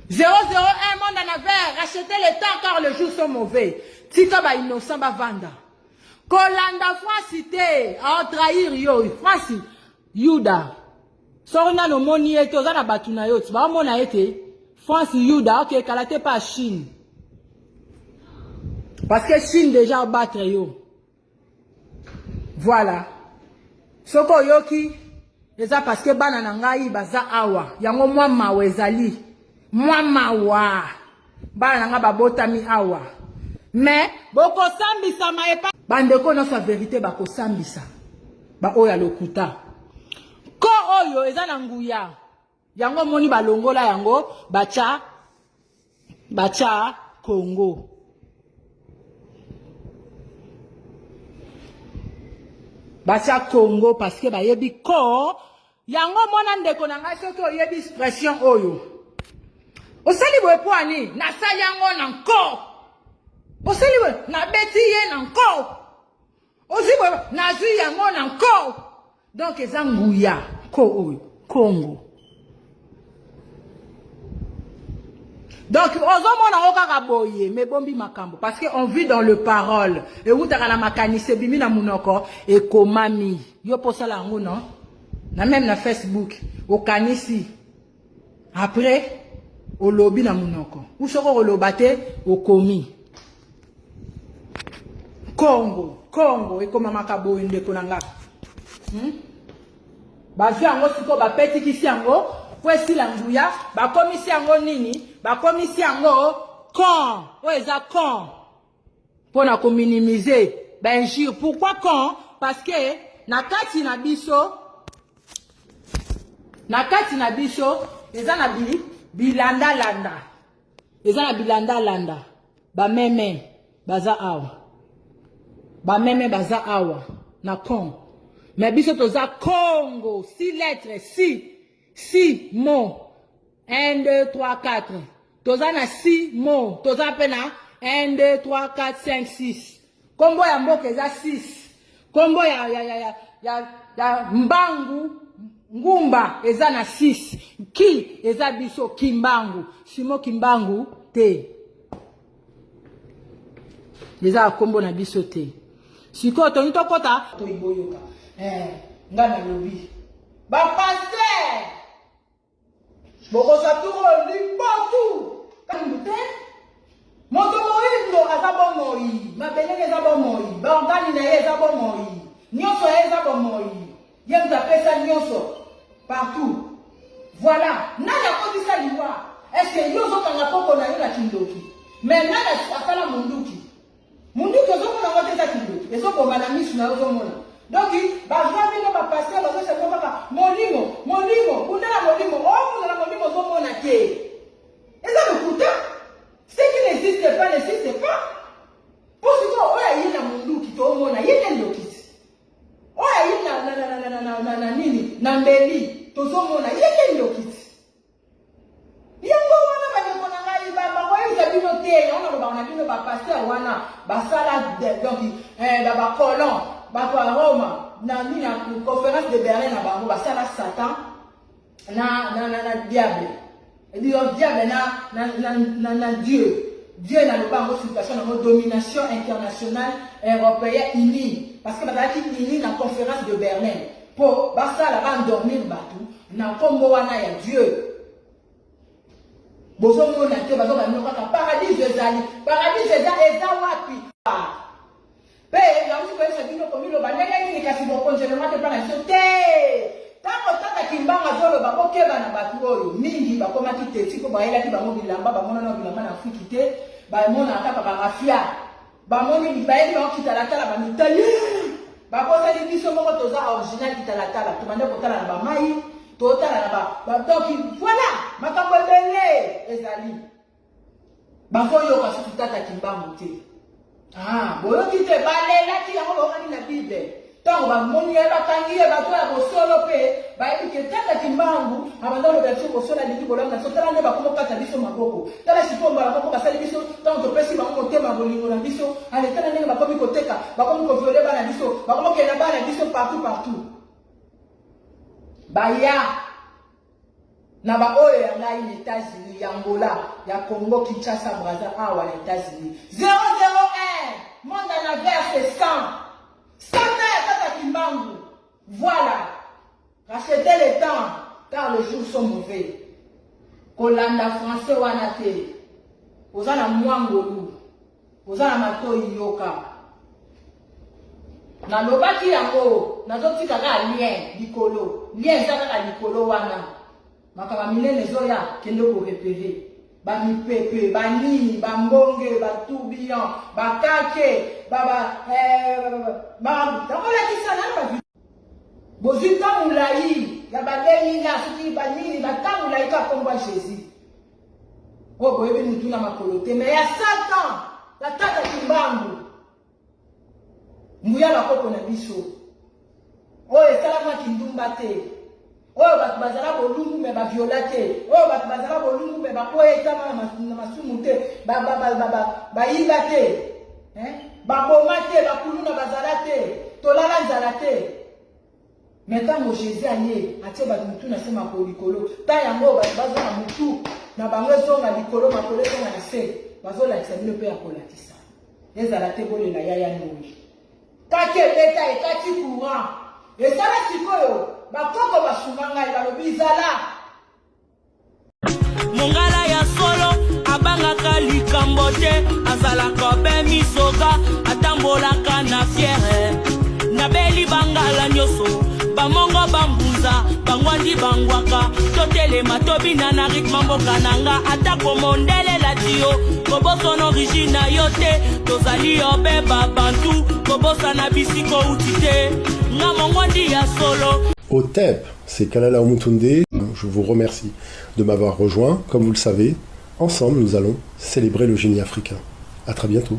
001 monde en avait racheté le temps car les jours sont mauvais tika ba innocent ba vanda kolanda France te a trahir yo France Yuda sorna no moni ete ozana batuna yo ba mona ete France Yuda OK kalate pas Chine parce que Chine déjà battre yo voilà soko yoki eza parce que bana na ngai baza awa yango mwa mawa ezali mwa mawa bana na nga babotami awa mais bokosambisa maepa bandeko nyonso ya vérité bakosambisa baoyo ya lokuta ko oyo eza na nguya yango moni balongola yango bacha Congo. 1 batia Congo parce que bayebi ko yango mwana ndeko na ngai soki oyebi expression oyo osali boye po ani nasali yango na nko osali boye nabeti ye na nko osi boye nazwi yango na nko donc eza nguya ko oyo Congo. Donc, ozomona okaka boye, mais bombi makambo. Parce qu'on vit dans le parole. Et où t'as la makani, c'est bimi na munoko, et komami. Yo posa la ngo, non? Na même na Facebook, au kanisi. Après, au lobby na munoko. Où sera au lobate, au komi. Congo, et comme makabo inde konanga. Bazi ango siko ba peti kisi ango. Kwesi la nguya, ba komisi yango nini, ba komisi yango quand, eza quand, pour na minimiser, ben jure, pourquoi quand, parce que, na kati na biso, eza na bilanda landa, ba meme, baza awa, na con, mais biso toza Congo, 6 lettres, 6 mots. 1, 2, 3, 4. Tozana 6 mots. Toza pena 1, 2, 3, 4, 5, 6. Kombo ya mboka eza 6. Kombo ya mbangu, ngumba eza na 6. Ki eza biso kimbangu. Simo kimbangu te. Eza kombo na biso te. Siko toni tokota to iboyoka. Ngana lobi. Ba pasteur Boko Saturo Limbotu Kamute Moto Moindo Azabo Moi Mabelenge Zabo Moi Bangani na Zabo Moi Nyoso Zabo Moi Yem Zapesa Nyoso Partout. Voilà. Nana Kodisa Liwa. Est-ce que Yoso Kangapoko na Yola Kindoki? Mais Nana Afala Munduki. Munduki Ozo Mona Woteza Kindoki. Ezo Komana Misu na Ozo Mona. Donc, bavami no bapasteur bazo se kobaka molimo kundala molimo kundala molimo zo mona ke. Eza lokuta. Ce qui n'existe pas n'existe pas. Pour ce qu'on oya yina mundu ki to mona yene lokiti. Oya yina na nini na mbeli to zo mona yene lokiti. Yango wana ba na ngai ba ko yuza bino te ona ba na bino bapasteur wana basala donc ba colon. Bato à Rome, na conférence de Berlin, na basala Satan, na diable. Et dit diable na Dieu. Dieu n'a pas une situation de domination internationale européenne unie. Parce que bazaki unie na conférence de Berlin. Pour basala va endormir batou, na kombo wana ya Dieu. Bozo mona te bazo ba nyoka paradis ezali. Paradis ezali wapi? Mais là aussi, vous savez, comme le banane, il y a si bon congélement de plan à sauter. Tant que Kimba a joué le babo, qui va na batuo, mingi, ba koma kite, si ko ba ela ki ba mo bilamba, ba mona na bilamba na Afrique kite, ba mona ata ba rafia, ba moni ba ela ba kita la tala ba mitali, ba ko sa di biso mo toza original kita la tala, to mande ko tala na ba mai, to tala na ba donc voilà, makambo belé ezali. Ba ko yo ka su tata Kimba mote. Ah, boyo kite balela ki yango bakani na Bible. Tango ba moni ya batangi ya bato ya bosolo pe, ba eke tata kimbangu, abanda lo berso bosolo liki bolam na sotala ne ba komo kata biso maboko. Tala sikomba ba ko basali biso, tango to pesi ba ko tema bolingo na biso, ale tala ne ba komi koteka, ba komi ko violer ba na biso, ba komo kena ba na biso partout. Baya na ba oyo ya ngai na États-Unis, ya Angola, ya Congo, Kinshasa, Brazza, awa na États-Unis. 001, monde na verse 100. 100 ya tata Kimbangu. Voilà. Rachetez le temps, car les jours sont mauvais. Kolanda français wana te. Oza na mwangolu. Oza na matoi yoka. Na lobaki yango, nazotika ka lien likolo. Lien zaka ka likolo wana. Makaba minene zoya kende ko repérer. Ba mipepe, ba nini, ba mbonge, ba tourbillon, ba kake, takola kisana ba bozita mulai, ya ba deni na suki ba nini, ba tamulai ka komba Jésus. O boyebe mutu na makolote, mais ya Satan, la tata Kimbangu. Mbuya la koko na biso. oyo esalamaki ndumba te oyo bato bazala bolungu me baviola te oyo bato bazala bolungu me bakoyetama na masumu te bayinga te baboma te bakuluna bazala te tolala nzala te me ntango jésus aye atie bato mutu na se makolo likolo ta yango bato bazonga mutu na bango ezonga likolo makolo ezonga na se bazolakisa bino mpe ya kolakisa ezala te bolela yaya noi kati ebeta ekati courant ezala sikoyo bakoko basunga ngai balobi izala mongala ya solo abangaka likambo te azalaka be misoka atambolaka na fiere nabeli bangala nyonso bamongo bambunza bangwandi bangwaka totelema tobina na ritme mboka nanga atako mondele latio kobosono origine yo te tozali yo be babantu kobosa na bisiko uti te nga mongwandi ya solo. OTEP, c'est Kalala Omutunde. Je vous remercie de m'avoir rejoint. Comme vous le savez, ensemble nous allons célébrer le génie africain. À très bientôt.